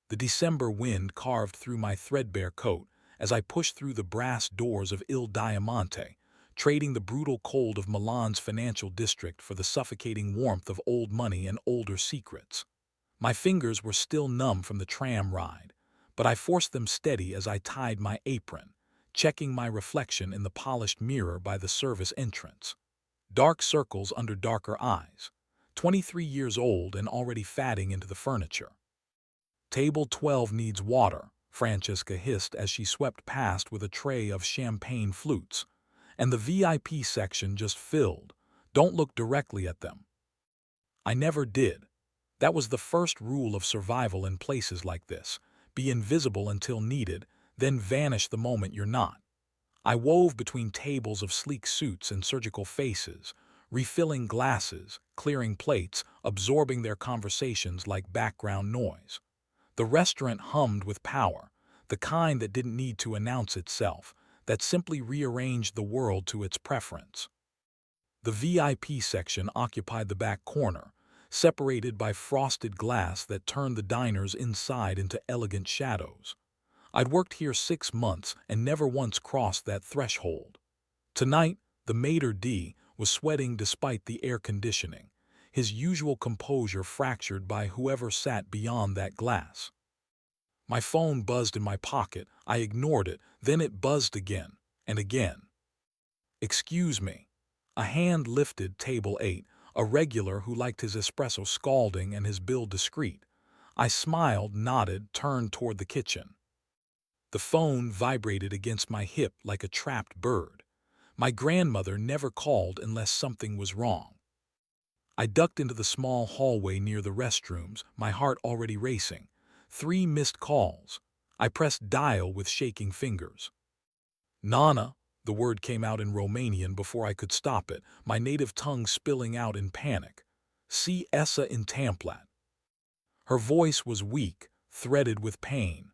The December wind carved through my threadbare coat as I pushed through the brass doors of Il Diamante, trading the brutal cold of Milan's financial district for the suffocating warmth of old money and older secrets. My fingers were still numb from the tram ride, but I forced them steady as I tied my apron, checking my reflection in the polished mirror by the service entrance. Dark circles under darker eyes. 23 years old and already fatting into the furniture. Table 12 needs water, Francesca hissed as she swept past with a tray of champagne flutes. And the VIP section just filled. Don't look directly at them. I never did. That was the first rule of survival in places like this. Be invisible until needed, then vanish the moment you're not. I wove between tables of sleek suits and surgical faces, refilling glasses, clearing plates, absorbing their conversations like background noise. The restaurant hummed with power, the kind that didn't need to announce itself, that simply rearranged the world to its preference. The VIP section occupied the back corner, separated by frosted glass that turned the diners inside into elegant shadows. I'd worked here 6 months and never once crossed that threshold. Tonight, the maitre d' was sweating despite the air conditioning, his usual composure fractured by whoever sat beyond that glass. My phone buzzed in my pocket. I ignored it, then it buzzed again and again. "Excuse me." A hand lifted table 8, a regular who liked his espresso scalding and his bill discreet. I smiled, nodded, turned toward the kitchen. The phone vibrated against my hip like a trapped bird. My grandmother never called unless something was wrong. I ducked into the small hallway near the restrooms, my heart already racing. 3 missed calls. I pressed dial with shaking fingers. "Nana," the word came out in Romanian before I could stop it, my native tongue spilling out in panic. "Si essa întâmplat." Her voice was weak, threaded with pain.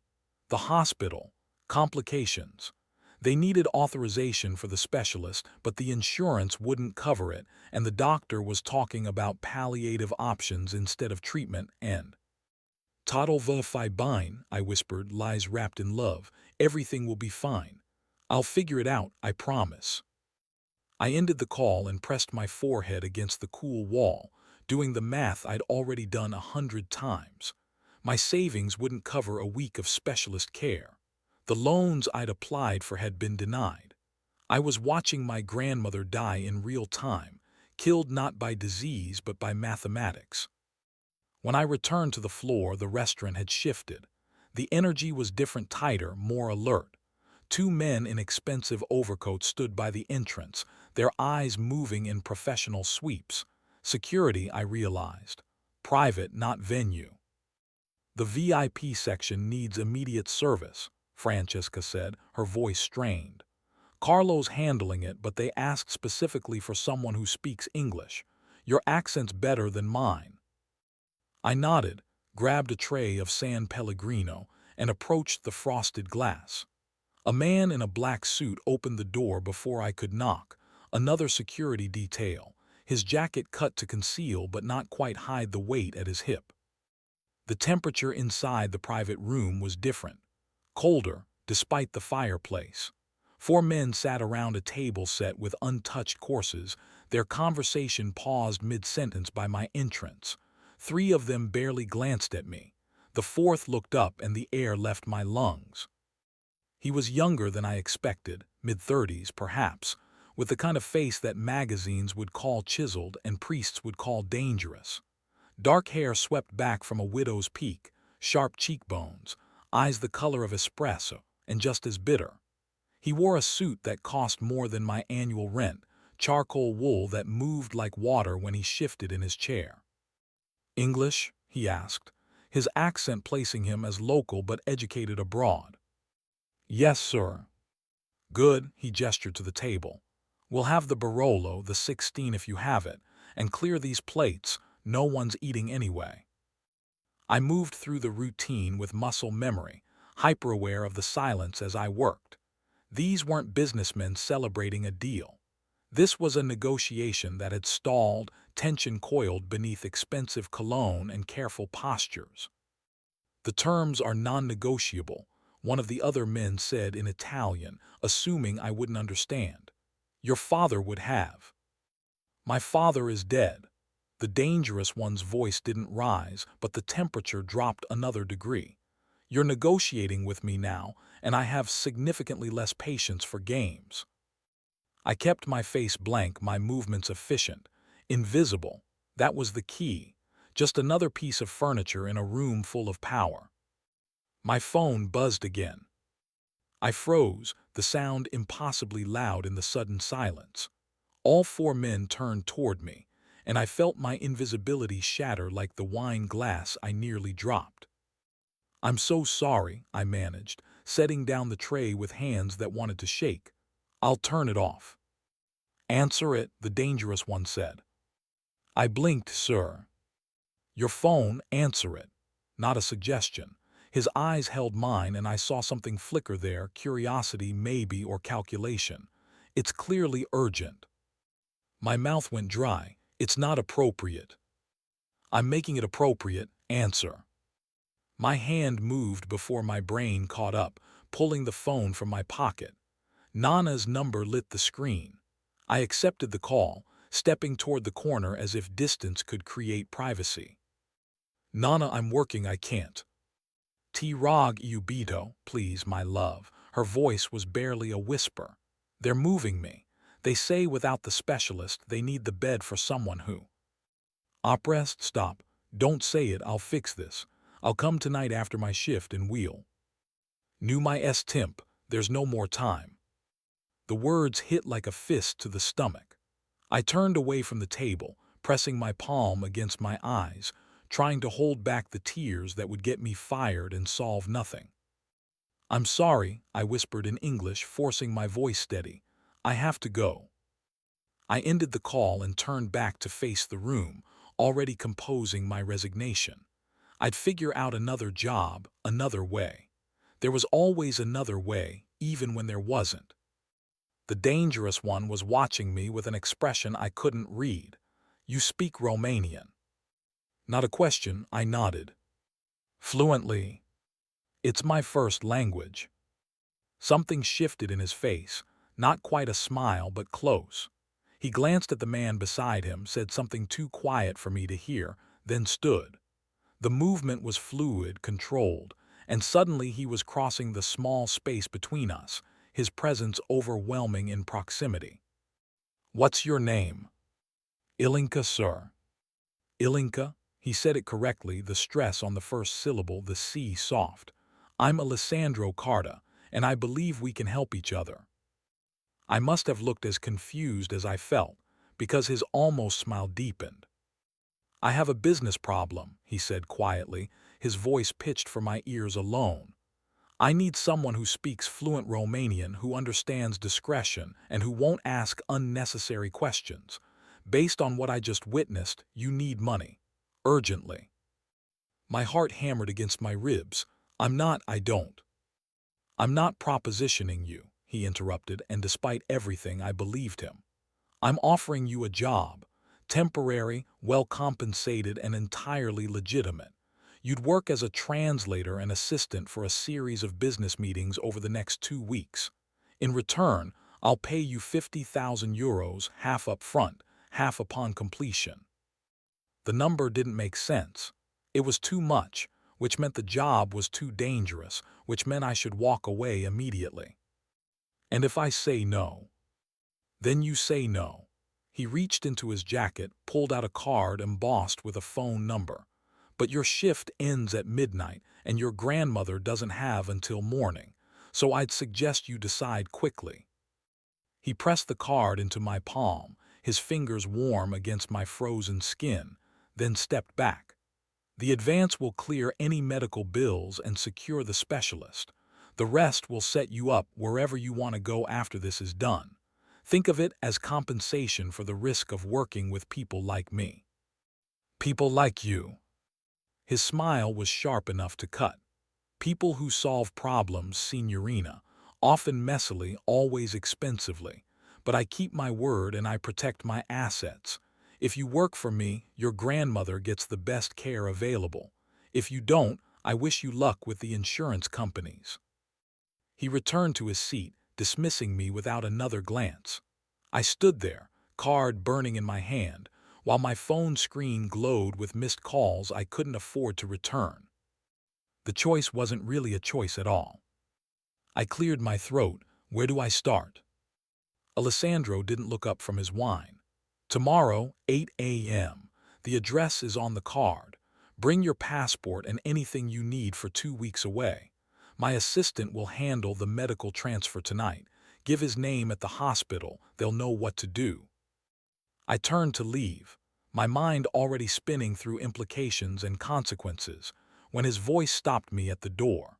The hospital. Complications. They needed authorization for the specialist, but the insurance wouldn't cover it, and the doctor was talking about palliative options instead of treatment, and "Total va fi bine," I whispered, lies wrapped in love. "Everything will be fine. I'll figure it out, I promise." I ended the call and pressed my forehead against the cool wall, doing the math I'd already done 100 times. My savings wouldn't cover a week of specialist care. The loans I'd applied for had been denied. I was watching my grandmother die in real time, killed not by disease but by mathematics. When I returned to the floor, the restaurant had shifted. The energy was different, tighter, more alert. 2 men in expensive overcoats stood by the entrance, their eyes moving in professional sweeps. Security, I realized. Private, not venue. "The VIP section needs immediate service," Francesca said, her voice strained. "Carlo's handling it, but they asked specifically for someone who speaks English. Your accent's better than mine." I nodded, grabbed a tray of San Pellegrino, and approached the frosted glass. A man in a black suit opened the door before I could knock, another security detail, his jacket cut to conceal but not quite hide the weight at his hip. The temperature inside the private room was different, colder, despite the fireplace. 4 men sat around a table set with untouched courses, their conversation paused mid-sentence by my entrance. 3 of them barely glanced at me. The 4th looked up and the air left my lungs. He was younger than I expected, mid-30s perhaps, with the kind of face that magazines would call chiseled and priests would call dangerous. Dark hair swept back from a widow's peak, sharp cheekbones, eyes the color of espresso, and just as bitter. He wore a suit that cost more than my annual rent, charcoal wool that moved like water when he shifted in his chair. "English?" he asked, his accent placing him as local but educated abroad. "Yes, sir." "Good," he gestured to the table. "We'll have the Barolo, the 16 if you have it, and clear these plates, no one's eating anyway." I moved through the routine with muscle memory, hyper-aware of the silence as I worked. These weren't businessmen celebrating a deal. This was a negotiation that had stalled, tension coiled beneath expensive cologne and careful postures. The terms are non-negotiable, one of the other men said in Italian, assuming I wouldn't understand. Your father would have. My father is dead. The dangerous one's voice didn't rise, but the temperature dropped another degree. You're negotiating with me now, and I have significantly less patience for games. I kept my face blank, my movements efficient. Invisible. That was the key. Just another piece of furniture in a room full of power. My phone buzzed again. I froze, the sound impossibly loud in the sudden silence. All four men turned toward me, and I felt my invisibility shatter like the wine glass I nearly dropped. I'm so sorry, I managed, setting down the tray with hands that wanted to shake. I'll turn it off. Answer it, the dangerous one said. I blinked, sir. Your phone, answer it. Not a suggestion. His eyes held mine and I saw something flicker there, curiosity maybe or calculation. It's clearly urgent. My mouth went dry. It's not appropriate. I'm making it appropriate, answer. My hand moved before my brain caught up, pulling the phone from my pocket. Nana's number lit the screen. I accepted the call, stepping toward the corner as if distance could create privacy. Nana, I'm working, I can't. T-Rog Ubito, please, my love. Her voice was barely a whisper. They're moving me. They say without the specialist, they need the bed for someone who. Oprest, stop. Don't say it, I'll fix this. I'll come tonight after my shift and we'll. Knew my temp, there's no more time. The words hit like a fist to the stomach. I turned away from the table, pressing my palm against my eyes, trying to hold back the tears that would get me fired and solve nothing. I'm sorry, I whispered in English, forcing my voice steady. I have to go. I ended the call and turned back to face the room, already composing my resignation. I'd figure out another job, another way. There was always another way, even when there wasn't. The dangerous one was watching me with an expression I couldn't read. You speak Romanian. Not a question, I nodded. Fluently. It's my first language. Something shifted in his face, not quite a smile but close. He glanced at the man beside him, said something too quiet for me to hear, then stood. The movement was fluid, controlled, and suddenly he was crossing the small space between us, his presence overwhelming in proximity. What's your name? Ilinka, sir. Ilinka? He said it correctly, the stress on the first syllable, the C soft. I'm Alessandro Carta, and I believe we can help each other. I must have looked as confused as I felt, because his almost smile deepened. I have a business problem, he said quietly, his voice pitched for my ears alone. I need someone who speaks fluent Romanian, who understands discretion, and who won't ask unnecessary questions. Based on what I just witnessed, you need money. Urgently. My heart hammered against my ribs. I don't. I'm not propositioning you, he interrupted, and despite everything, I believed him. I'm offering you a job. Temporary, well-compensated, and entirely legitimate. You'd work as a translator and assistant for a series of business meetings over the next 2 weeks. In return, I'll pay you €50,000, half up front, half upon completion. The number didn't make sense. It was too much, which meant the job was too dangerous, which meant I should walk away immediately. And if I say no? Then you say no. He reached into his jacket, pulled out a card embossed with a phone number. But your shift ends at midnight, and your grandmother doesn't have until morning, so I'd suggest you decide quickly. He pressed the card into my palm, his fingers warm against my frozen skin, then stepped back. The advance will clear any medical bills and secure the specialist. The rest will set you up wherever you want to go after this is done. Think of it as compensation for the risk of working with people like me. People like you. His smile was sharp enough to cut. People who solve problems, signorina, often messily, always expensively. But I keep my word and I protect my assets. If you work for me, your grandmother gets the best care available. If you don't, I wish you luck with the insurance companies." He returned to his seat, dismissing me without another glance. I stood there, card burning in my hand, while my phone screen glowed with missed calls I couldn't afford to return. The choice wasn't really a choice at all. I cleared my throat. Where do I start? Alessandro didn't look up from his wine. "Tomorrow, 8 a.m. The address is on the card. Bring your passport and anything you need for 2 weeks away. My assistant will handle the medical transfer tonight. Give his name at the hospital. They'll know what to do." I turned to leave, my mind already spinning through implications and consequences, when his voice stopped me at the door.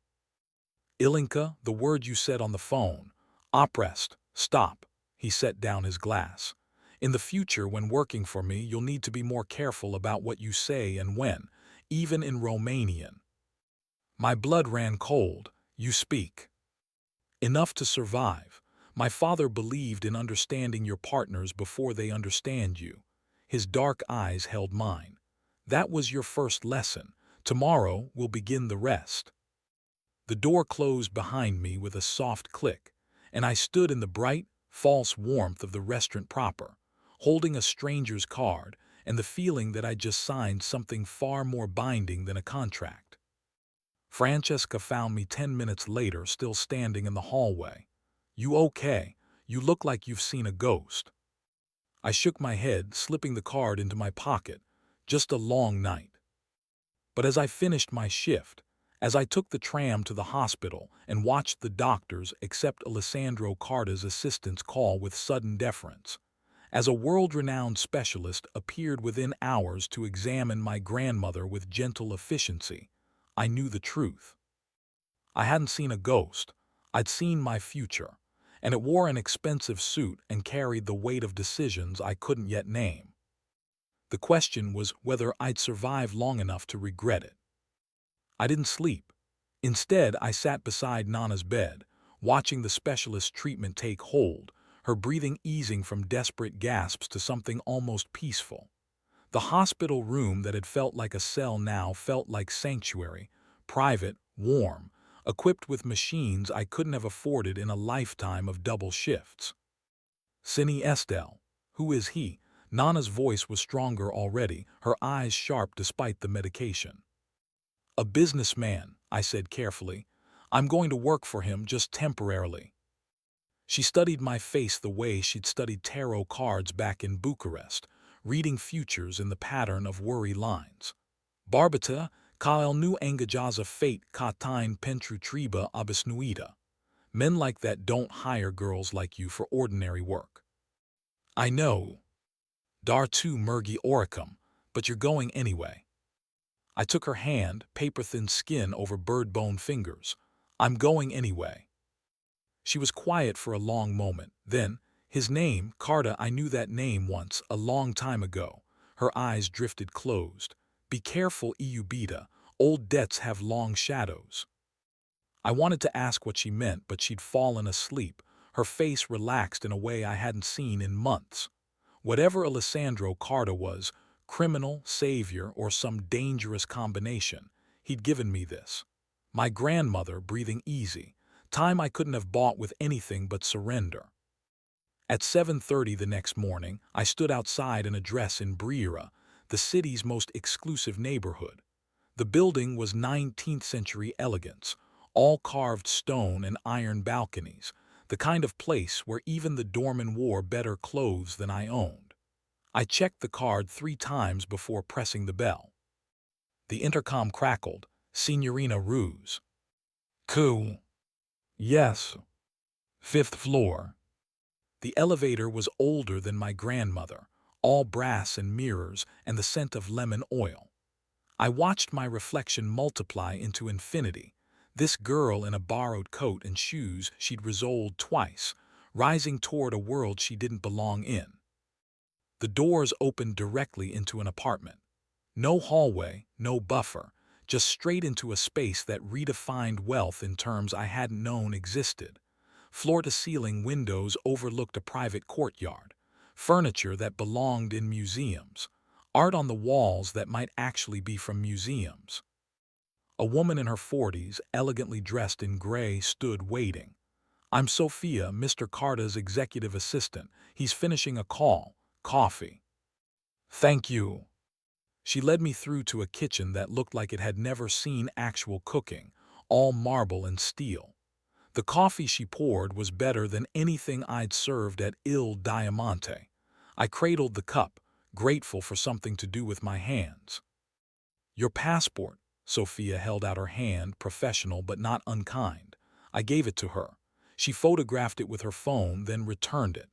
"Ilinka, the word you said on the phone. Oprest, stop." He set down his glass. "In the future, when working for me, you'll need to be more careful about what you say and when, even in Romanian." My blood ran cold. "You speak enough to survive. My father believed in understanding your partners before they understand you." His dark eyes held mine. "That was your first lesson. Tomorrow will begin the rest." The door closed behind me with a soft click, and I stood in the bright, false warmth of the restaurant proper, holding a stranger's card and the feeling that I'd just signed something far more binding than a contract. Francesca found me 10 minutes later, still standing in the hallway. "You okay? You look like you've seen a ghost." I shook my head, slipping the card into my pocket. "Just a long night." But as I finished my shift, as I took the tram to the hospital and watched the doctors accept Alessandro Carta's assistant's call with sudden deference, as a world-renowned specialist appeared within hours to examine my grandmother with gentle efficiency, I knew the truth. I hadn't seen a ghost. I'd seen my future, and it wore an expensive suit and carried the weight of decisions I couldn't yet name. The question was whether I'd survive long enough to regret it. I didn't sleep. Instead, I sat beside Nana's bed, watching the specialist's treatment take hold, her breathing easing from desperate gasps to something almost peaceful. The hospital room that had felt like a cell now felt like sanctuary, private, warm, equipped with machines I couldn't have afforded in a lifetime of double shifts. "Cine Estelle. Who is he?" Nana's voice was stronger already, her eyes sharp despite the medication. "A businessman," I said carefully. "I'm going to work for him just temporarily." She studied my face the way she'd studied tarot cards back in Bucharest, reading futures in the pattern of worry lines. "Barbata, ca el nu engajaza fate ca tine pentru triba obișnuită. Men like that don't hire girls like you for ordinary work." "I know. Dar tu mergi oricum, but you're going anyway." I took her hand, paper-thin skin over bird-bone fingers. "I'm going anyway." She was quiet for a long moment. Then, "His name, Carta, I knew that name once, a long time ago." Her eyes drifted closed. "Be careful, Iubita. Old debts have long shadows." I wanted to ask what she meant, but she'd fallen asleep, her face relaxed in a way I hadn't seen in months. Whatever Alessandro Carta was, criminal, savior, or some dangerous combination, he'd given me this. My grandmother breathing easy, time I couldn't have bought with anything but surrender. At 7:30 the next morning, I stood outside an address in Brera, the city's most exclusive neighborhood. The building was 19th century elegance, all carved stone and iron balconies, the kind of place where even the doorman wore better clothes than I owned. I checked the card 3 times before pressing the bell. The intercom crackled. "Signorina Ruse." "Cool." "Yes. 5th floor." The elevator was older than my grandmother, all brass and mirrors and the scent of lemon oil. I watched my reflection multiply into infinity, this girl in a borrowed coat and shoes she'd resoled twice, rising toward a world she didn't belong in. The doors opened directly into an apartment. No hallway, no buffer, just straight into a space that redefined wealth in terms I hadn't known existed. Floor-to-ceiling windows overlooked a private courtyard, furniture that belonged in museums, art on the walls that might actually be from museums. A woman in her 40s, elegantly dressed in gray, stood waiting. "I'm Sophia, Mr. Carter's executive assistant. He's finishing a call. Coffee." "Thank you." She led me through to a kitchen that looked like it had never seen actual cooking, all marble and steel. The coffee she poured was better than anything I'd served at Il Diamante. I cradled the cup, grateful for something to do with my hands. "Your passport." Sophia held out her hand, professional but not unkind. I gave it to her. She photographed it with her phone, then returned it.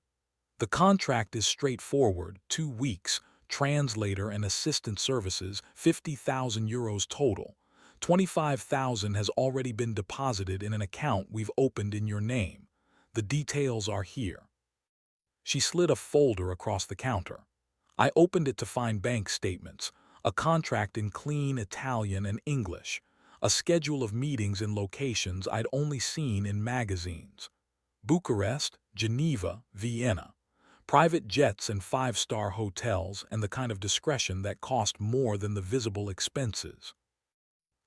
"The contract is straightforward, 2 weeks, translator and assistant services, 50,000 euros total. 25,000 has already been deposited in an account we've opened in your name. The details are here." She slid a folder across the counter. I opened it to find bank statements, a contract in clean Italian and English, a schedule of meetings in locations I'd only seen in magazines. Bucharest, Geneva, Vienna. Private jets and five-star hotels, and the kind of discretion that cost more than the visible expenses.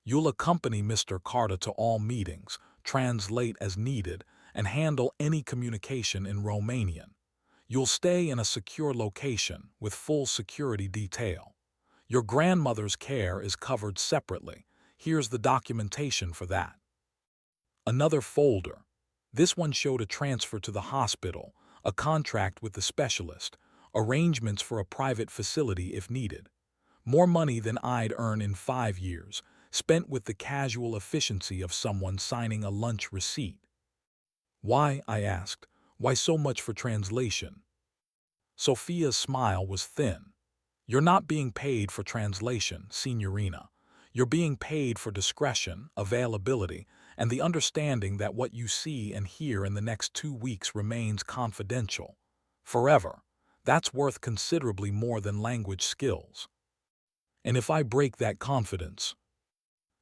"You'll accompany Mr. Carter to all meetings, translate as needed, and handle any communication in Romanian. You'll stay in a secure location with full security detail. Your grandmother's care is covered separately. Here's the documentation for that." Another folder. This one showed a transfer to the hospital, a contract with the specialist, arrangements for a private facility if needed. More money than I'd earn in 5 years, spent with the casual efficiency of someone signing a lunch receipt. "Why?" I asked. "Why so much for translation?" Sophia's smile was thin. "You're not being paid for translation, Signorina. You're being paid for discretion, availability, and the understanding that what you see and hear in the next 2 weeks remains confidential. Forever. That's worth considerably more than language skills. And if I break that confidence,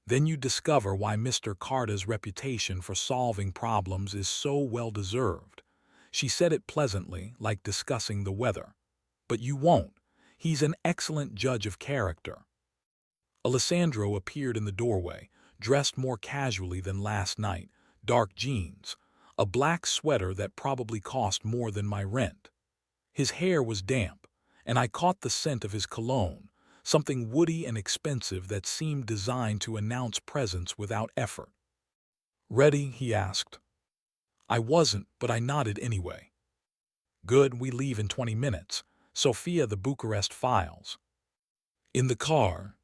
then you discover why Mr. Carter's reputation for solving problems is so well-deserved." She said it pleasantly, like discussing the weather. "But you won't. He's an excellent judge of character." Alessandro appeared in the doorway, dressed more casually than last night, dark jeans, a black sweater that probably cost more than my rent. His hair was damp, and I caught the scent of his cologne, something woody and expensive that seemed designed to announce presence without effort. "Ready?" he asked. I wasn't, but I nodded anyway. "Good, we leave in 20 minutes. Sophia, the Bucharest files." "In the car."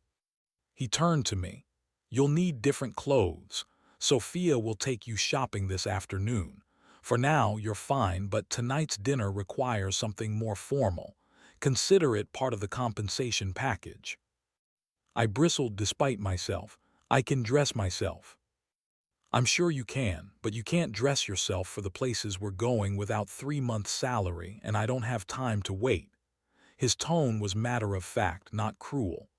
He turned to me. "You'll need different clothes. Sophia will take you shopping this afternoon. For now, you're fine, but tonight's dinner requires something more formal. Consider it part of the compensation package." I bristled despite myself. "I can dress myself." "I'm sure you can, but you can't dress yourself for the places we're going without 3 months' salary, and I don't have time to wait." His tone was matter-of-fact, not cruel.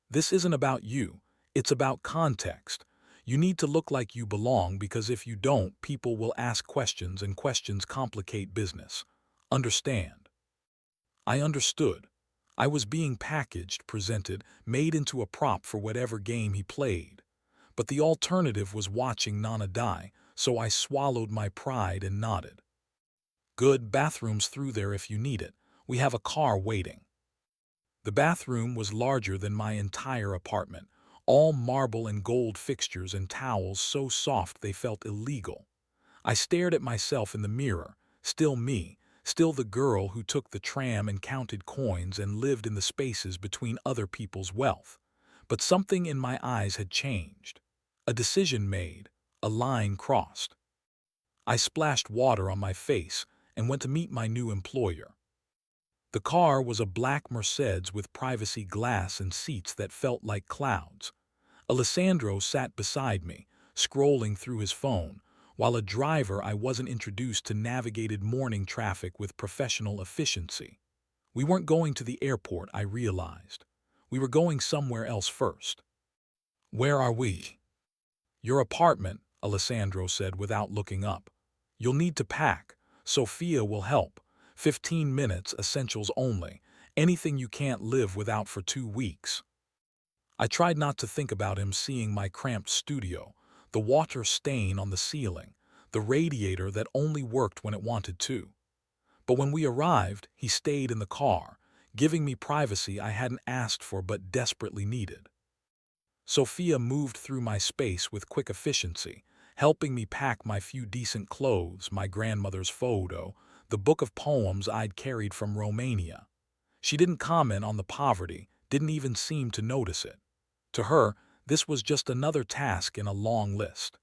"This isn't about you. It's about context. You need to look like you belong, because if you don't, people will ask questions, and questions complicate business. Understand?" I understood. I was being packaged, presented, made into a prop for whatever game he played. But the alternative was watching Nana die, so I swallowed my pride and nodded. "Good, bathroom's through there if you need it. We have a car waiting." The bathroom was larger than my entire apartment, all marble and gold fixtures and towels so soft they felt illegal. I stared at myself in the mirror, still me, still the girl who took the tram and counted coins and lived in the spaces between other people's wealth. But something in my eyes had changed. A decision made, a line crossed. I splashed water on my face and went to meet my new employer. The car was a black Mercedes with privacy glass and seats that felt like clouds. Alessandro sat beside me, scrolling through his phone, while a driver I wasn't introduced to navigated morning traffic with professional efficiency. We weren't going to the airport, I realized. We were going somewhere else first. "Where are we?" "Your apartment," Alessandro said without looking up. "You'll need to pack. Sophia will help. 15 minutes, essentials only. Anything you can't live without for 2 weeks." I tried not to think about him seeing my cramped studio, the water stain on the ceiling, the radiator that only worked when it wanted to. But when we arrived, he stayed in the car, giving me privacy I hadn't asked for but desperately needed. Sophia moved through my space with quick efficiency, helping me pack my few decent clothes, my grandmother's photo, the book of poems I'd carried from Romania. She didn't comment on the poverty, didn't even seem to notice it. To her, this was just another task in a long list.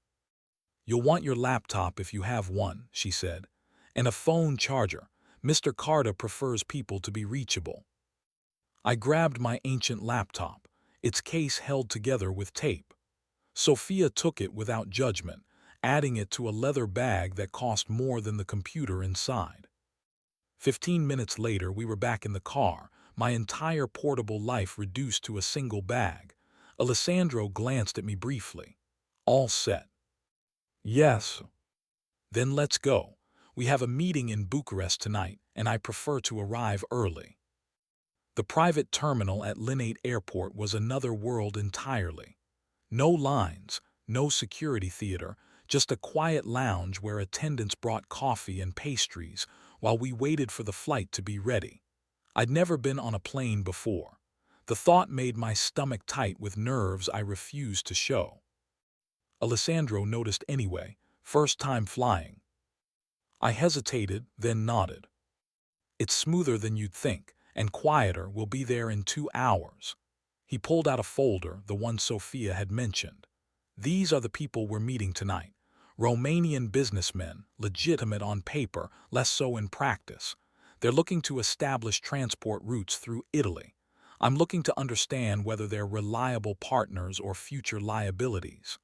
"You'll want your laptop if you have one," she said, "and a phone charger. Mr. Carta prefers people to be reachable." I grabbed my ancient laptop, its case held together with tape. Sophia took it without judgment, adding it to a leather bag that cost more than the computer inside. 15 minutes later, we were back in the car, my entire portable life reduced to a single bag. Alessandro glanced at me briefly. "All set." "Yes." "Then let's go. We have a meeting in Bucharest tonight, and I prefer to arrive early." The private terminal at Linate Airport was another world entirely. No lines, no security theater, just a quiet lounge where attendants brought coffee and pastries while we waited for the flight to be ready. I'd never been on a plane before. The thought made my stomach tight with nerves I refused to show. Alessandro noticed anyway, first time flying. I hesitated, then nodded. "It's smoother than you'd think, and quieter. We'll be there in 2 hours." He pulled out a folder, the one Sophia had mentioned. "These are the people we're meeting tonight. Romanian businessmen, legitimate on paper, less so in practice. They're looking to establish transport routes through Italy. I'm looking to understand whether they're reliable partners or future liabilities."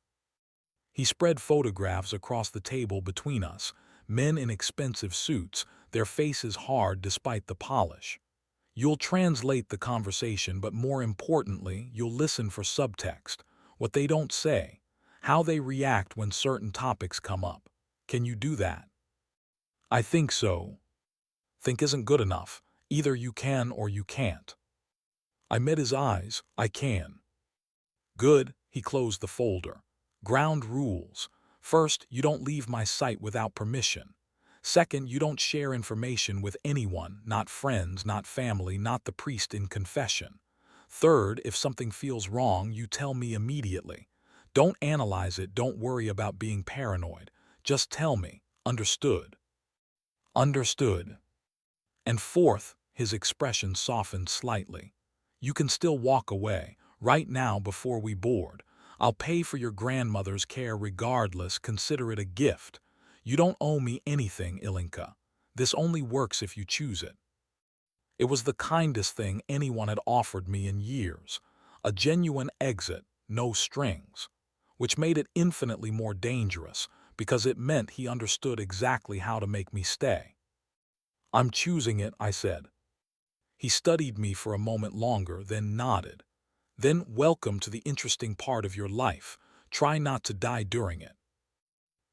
He spread photographs across the table between us, men in expensive suits, their faces hard despite the polish. "You'll translate the conversation, but more importantly, you'll listen for subtext, what they don't say, how they react when certain topics come up. Can you do that?" "I think so." "Think isn't good enough. Either you can or you can't." I met his eyes. "I can." "Good." He closed the folder. "Ground rules. First, you don't leave my site without permission. Second, you don't share information with anyone, not friends, not family, not the priest in confession. Third, if something feels wrong, you tell me immediately. Don't analyze it, don't worry about being paranoid. Just tell me. Understood?" "Understood." "And fourth," his expression softened slightly, "you can still walk away, right now before we board. I'll pay for your grandmother's care regardless, consider it a gift. You don't owe me anything, Ilinka. This only works if you choose it." It was the kindest thing anyone had offered me in years. A genuine exit, no strings. Which made it infinitely more dangerous, because it meant he understood exactly how to make me stay. "I'm choosing it," I said. He studied me for a moment longer, then nodded. "Then welcome to the interesting part of your life. Try not to die during it."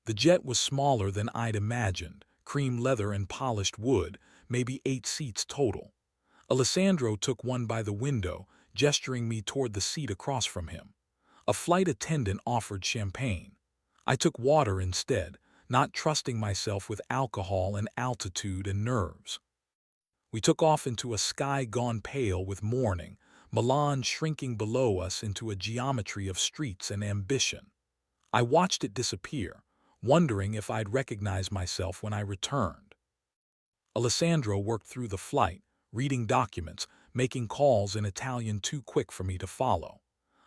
The jet was smaller than I'd imagined, cream leather and polished wood, maybe 8 seats total. Alessandro took one by the window, gesturing me toward the seat across from him. A flight attendant offered champagne. I took water instead, not trusting myself with alcohol and altitude and nerves. We took off into a sky gone pale with morning, Milan shrinking below us into a geometry of streets and ambition. I watched it disappear, wondering if I'd recognize myself when I returned. Alessandro worked through the flight, reading documents, making calls in Italian too quick for me to follow.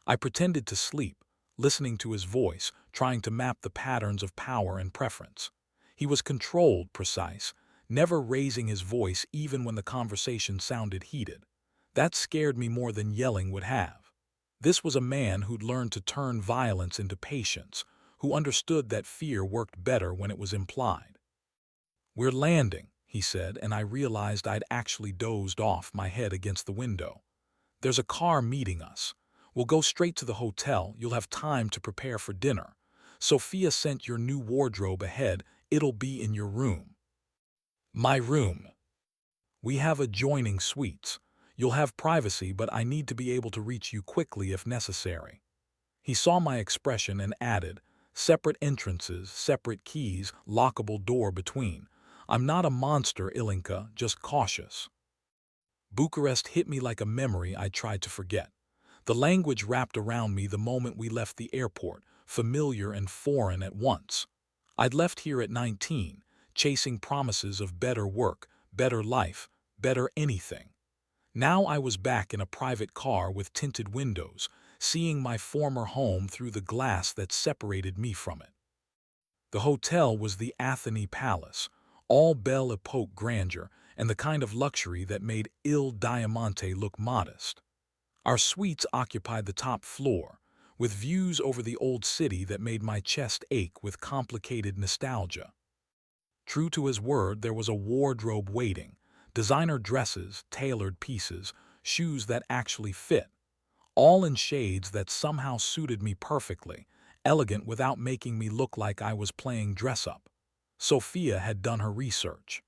I pretended to sleep, listening to his voice, trying to map the patterns of power and preference. He was controlled, precise, never raising his voice even when the conversation sounded heated. That scared me more than yelling would have. This was a man who'd learned to turn violence into patience, who understood that fear worked better when it was implied. "We're landing," he said, and I realized I'd actually dozed off, my head against the window. "There's a car meeting us. We'll go straight to the hotel. You'll have time to prepare for dinner. Sophia sent your new wardrobe ahead. It'll be in your room." "My room." "We have adjoining suites. You'll have privacy, but I need to be able to reach you quickly if necessary." He saw my expression and added, "Separate entrances, separate keys, lockable door between. I'm not a monster, Ilinka, just cautious." Bucharest hit me like a memory I tried to forget. The language wrapped around me the moment we left the airport, familiar and foreign at once. I'd left here at 19, chasing promises of better work, better life, better anything. Now I was back in a private car with tinted windows, seeing my former home through the glass that separated me from it. The hotel was the Athene Palace, all Belle Epoque grandeur and the kind of luxury that made Il Diamante look modest. Our suites occupied the top floor, with views over the old city that made my chest ache with complicated nostalgia. True to his word, there was a wardrobe waiting, designer dresses, tailored pieces, shoes that actually fit, all in shades that somehow suited me perfectly, elegant without making me look like I was playing dress-up. Sophia had done her research.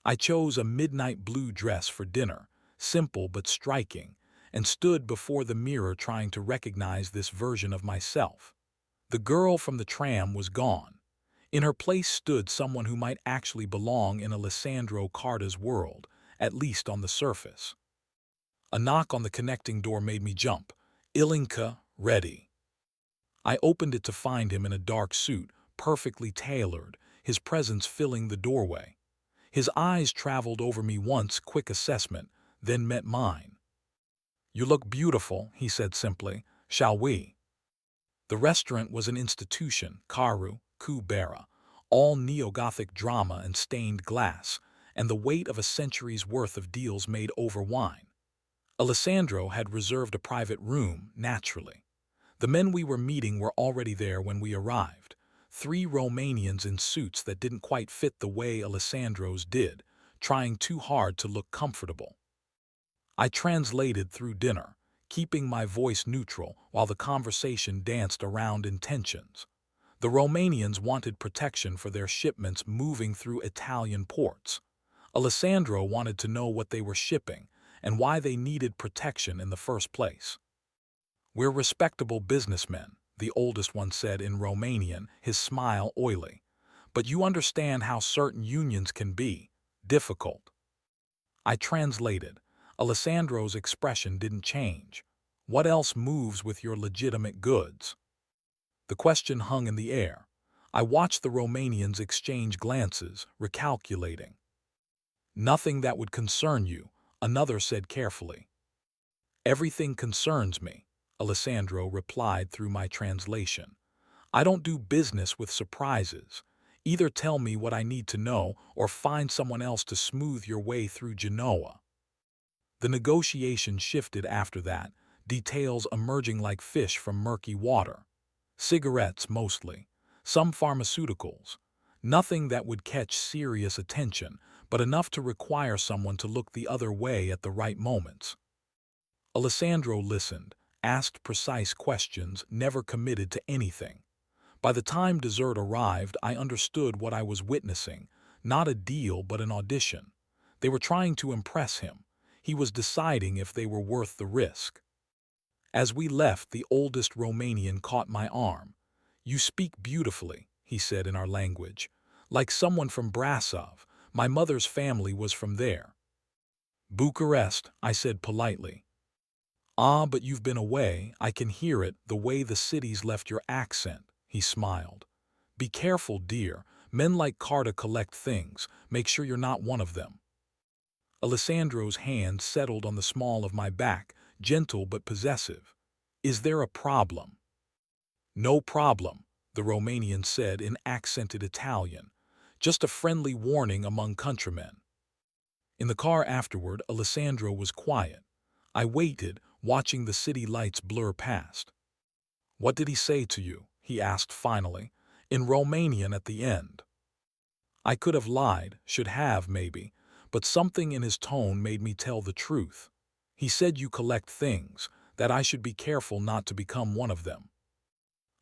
I chose a midnight blue dress for dinner, simple but striking, and stood before the mirror trying to recognize this version of myself. The girl from the tram was gone. In her place stood someone who might actually belong in Alessandro Carta's world, at least on the surface. A knock on the connecting door made me jump. "Ilinka, ready." I opened it to find him in a dark suit, perfectly tailored, his presence filling the doorway. His eyes traveled over me once, quick assessment, then met mine. "You look beautiful," he said simply. "Shall we?" The restaurant was an institution, Karu, Kubera, all neo-Gothic drama and stained glass, and the weight of a century's worth of deals made over wine. Alessandro had reserved a private room, naturally. The men we were meeting were already there when we arrived. 3 Romanians in suits that didn't quite fit the way Alessandro's did, trying too hard to look comfortable. I translated through dinner, keeping my voice neutral while the conversation danced around intentions. The Romanians wanted protection for their shipments moving through Italian ports. Alessandro wanted to know what they were shipping and why they needed protection in the first place. "We're respectable businessmen," the oldest one said in Romanian, his smile oily. "But you understand how certain unions can be difficult." I translated. Alessandro's expression didn't change. "What else moves with your legitimate goods?" The question hung in the air. I watched the Romanians exchange glances, recalculating. "Nothing that would concern you," another said carefully. "Everything concerns me," Alessandro replied through my translation. "I don't do business with surprises. Either tell me what I need to know or find someone else to smooth your way through Genoa." The negotiation shifted after that, details emerging like fish from murky water. Cigarettes, mostly. Some pharmaceuticals. Nothing that would catch serious attention, but enough to require someone to look the other way at the right moments. Alessandro listened, asked precise questions, never committed to anything. By the time dessert arrived, I understood what I was witnessing. Not a deal, but an audition. They were trying to impress him. He was deciding if they were worth the risk. As we left, the oldest Romanian caught my arm. "You speak beautifully," he said in our language. "Like someone from Brasov. My mother's family was from there." "Bucharest," I said politely. "Ah, but you've been away. I can hear it, the way the city's left your accent," he smiled. "Be careful, dear. Men like Carta collect things. Make sure you're not one of them." Alessandro's hand settled on the small of my back, gentle but possessive. "Is there a problem?" "No problem," the Romanian said in accented Italian. "Just a friendly warning among countrymen." In the car afterward, Alessandro was quiet. I waited, watching the city lights blur past. "What did he say to you?" he asked finally, in Romanian at the end. I could have lied, should have maybe, but something in his tone made me tell the truth. "He said you collect things, that I should be careful not to become one of them."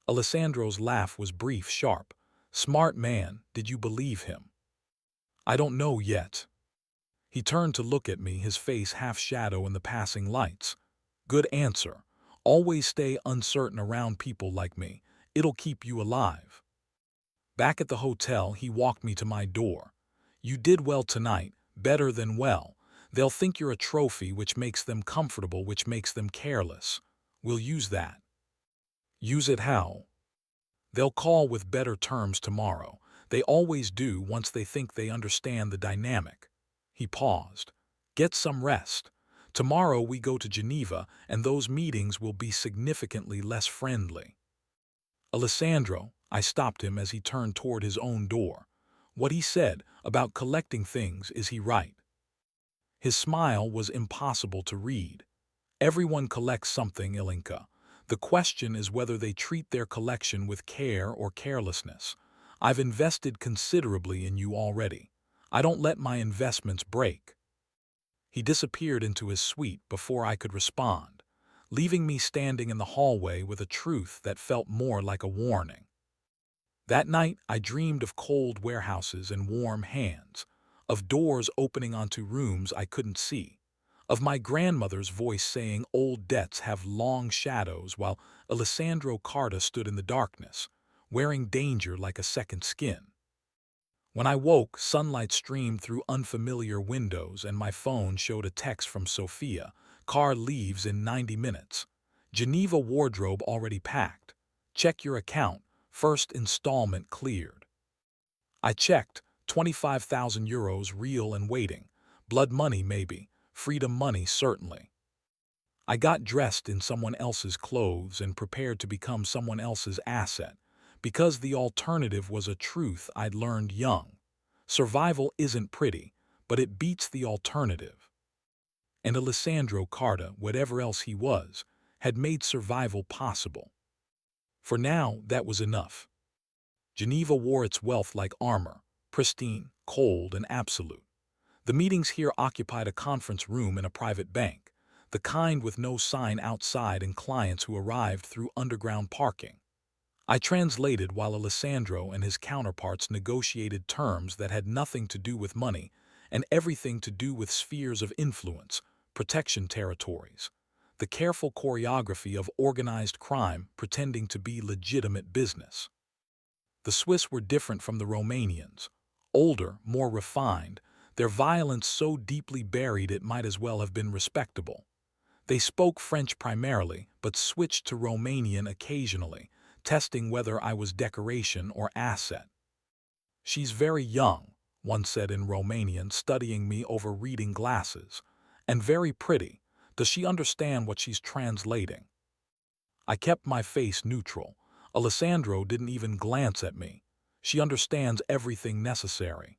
Alessandro's laugh was brief, sharp. "Smart man, did you believe him?" "I don't know yet." He turned to look at me, his face half-shadow in the passing lights. Good answer. Always stay uncertain around people like me. It'll keep you alive. Back at the hotel, he walked me to my door. You did well tonight, better than well. They'll think you're a trophy, which makes them comfortable, which makes them careless. We'll use that. Use it how? They'll call with better terms tomorrow. They always do once they think they understand the dynamic. He paused. Get some rest. Tomorrow we go to Geneva, and those meetings will be significantly less friendly. Alessandro, I stopped him as he turned toward his own door. What he said about collecting things, is he right? His smile was impossible to read. Everyone collects something, Ilinka. The question is whether they treat their collection with care or carelessness. I've invested considerably in you already. I don't let my investments break. He disappeared into his suite before I could respond, leaving me standing in the hallway with a truth that felt more like a warning. That night, I dreamed of cold warehouses and warm hands, of doors opening onto rooms I couldn't see, of my grandmother's voice saying old debts have long shadows, while Alessandro Carta stood in the darkness, wearing danger like a second skin. When I woke, sunlight streamed through unfamiliar windows and my phone showed a text from Sophia. Car leaves in 90 minutes. Geneva wardrobe already packed. Check your account. First installment cleared. I checked. 25,000 euros real and waiting. Blood money maybe. Freedom money certainly. I got dressed in someone else's clothes and prepared to become someone else's asset, because the alternative was a truth I'd learned young. Survival isn't pretty, but it beats the alternative. And Alessandro Carta, whatever else he was, had made survival possible. For now, that was enough. Geneva wore its wealth like armor, pristine, cold, and absolute. The meetings here occupied a conference room in a private bank, the kind with no sign outside and clients who arrived through underground parking. I translated while Alessandro and his counterparts negotiated terms that had nothing to do with money and everything to do with spheres of influence, protection territories, the careful choreography of organized crime pretending to be legitimate business. The Swiss were different from the Romanians, older, more refined, their violence so deeply buried it might as well have been respectable. They spoke French primarily, but switched to Romanian occasionally, testing whether I was decoration or asset. She's very young, one said in Romanian, studying me over reading glasses, and very pretty. Does she understand what she's translating? I kept my face neutral. Alessandro didn't even glance at me. She understands everything necessary.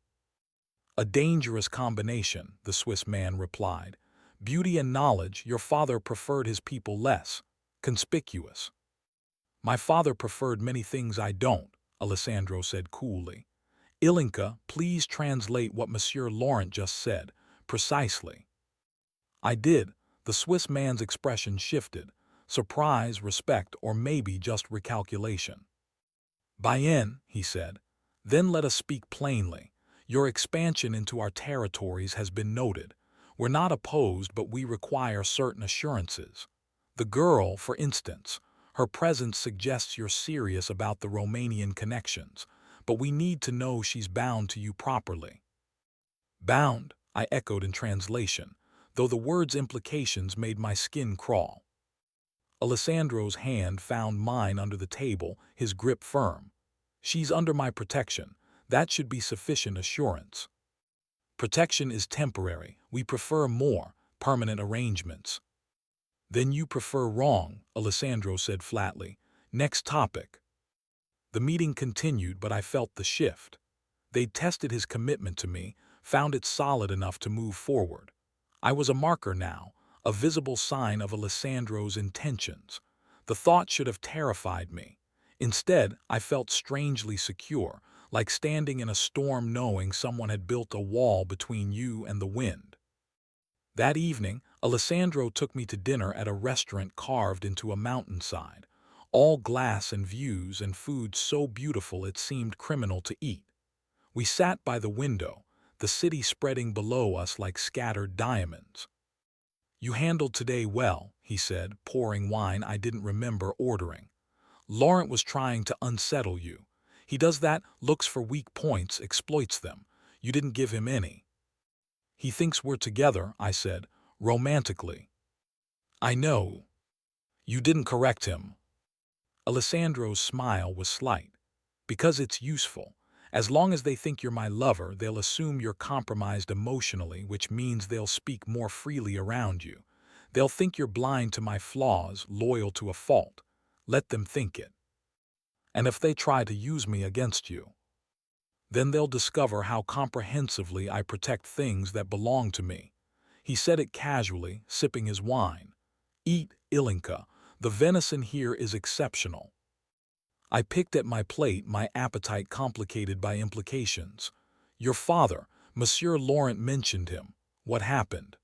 A dangerous combination, the Swiss man replied. Beauty and knowledge, your father preferred his people less conspicuous. My father preferred many things I don't, Alessandro said coolly. Ilinka, please translate what Monsieur Laurent just said, precisely. I did. The Swiss man's expression shifted. Surprise, respect, or maybe just recalculation. Bien, he said. Then let us speak plainly. Your expansion into our territories has been noted. We're not opposed, but we require certain assurances. The girl, for instance, her presence suggests you're serious about the Romanian connections, but we need to know she's bound to you properly. Bound, I echoed in translation, though the word's implications made my skin crawl. Alessandro's hand found mine under the table, his grip firm. She's under my protection. That should be sufficient assurance. Protection is temporary. We prefer more permanent arrangements. Then you prefer wrong, Alessandro said flatly. Next topic. The meeting continued, but I felt the shift. They'd tested his commitment to me, found it solid enough to move forward. I was a marker now, a visible sign of Alessandro's intentions. The thought should have terrified me. Instead, I felt strangely secure, like standing in a storm knowing someone had built a wall between you and the wind. That evening, Alessandro took me to dinner at a restaurant carved into a mountainside, all glass and views and food so beautiful it seemed criminal to eat. We sat by the window, the city spreading below us like scattered diamonds. "You handled today well," he said, pouring wine I didn't remember ordering. "Laurent was trying to unsettle you. He does that, looks for weak points, exploits them. You didn't give him any." "He thinks we're together," I said, romantically. "I know. You didn't correct him." Alessandro's smile was slight. "Because it's useful. As long as they think you're my lover, they'll assume you're compromised emotionally, which means they'll speak more freely around you. They'll think you're blind to my flaws, loyal to a fault. Let them think it. And if they try to use me against you, then they'll discover how comprehensively I protect things that belong to me." He said it casually, sipping his wine. "Eat, Ilinka. The venison here is exceptional." I picked at my plate, my appetite complicated by implications. "Your father, Monsieur Laurent mentioned him. What happened?"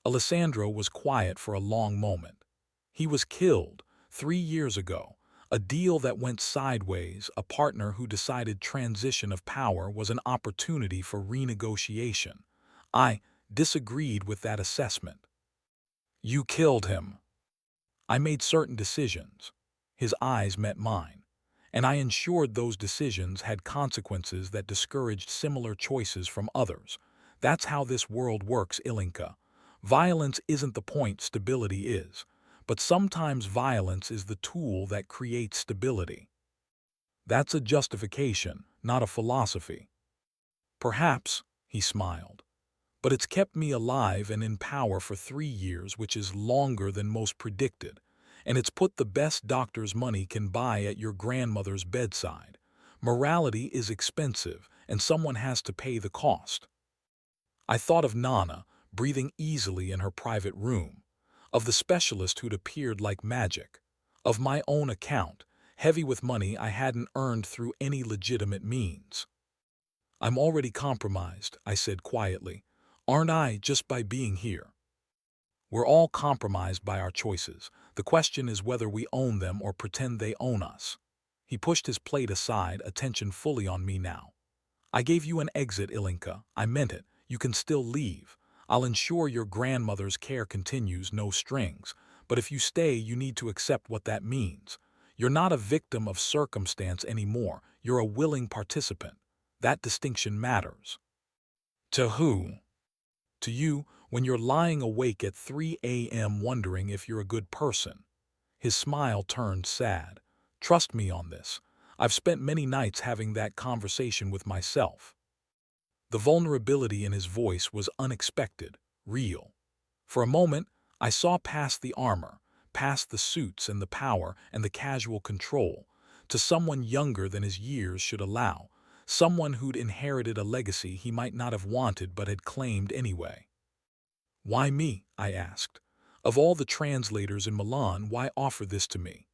Alessandro was quiet for a long moment. "He was killed 3 years ago. A deal that went sideways, a partner who decided transition of power was an opportunity for renegotiation. I disagreed with that assessment." "You killed him." "I made certain decisions." His eyes met mine. "And I ensured those decisions had consequences that discouraged similar choices from others. That's how this world works, Ilinka. Violence isn't the point, stability is. But sometimes violence is the tool that creates stability." "That's a justification, not a philosophy." "Perhaps," he smiled. "But it's kept me alive and in power for 3 years, which is longer than most predicted. And it's put the best doctor's money can buy at your grandmother's bedside. Morality is expensive, and someone has to pay the cost." I thought of Nana, breathing easily in her private room, of the specialist who'd appeared like magic, of my own account, heavy with money I hadn't earned through any legitimate means. "I'm already compromised," I said quietly. "Aren't I, just by being here?" "We're all compromised by our choices. The question is whether we own them or pretend they own us." He pushed his plate aside, attention fully on me now. "I gave you an exit, Ilinka. I meant it. You can still leave. I'll ensure your grandmother's care continues, no strings. But if you stay, you need to accept what that means. You're not a victim of circumstance anymore. You're a willing participant. That distinction matters." "To who?" "To you, when you're lying awake at 3 a.m. wondering if you're a good person." His smile turned sad. "Trust me on this. I've spent many nights having that conversation with myself." The vulnerability in his voice was unexpected, real. For a moment, I saw past the armor, past the suits and the power and the casual control, to someone younger than his years should allow, someone who'd inherited a legacy he might not have wanted but had claimed anyway. "Why me?" I asked. "Of all the translators in Milan, why offer this to me?"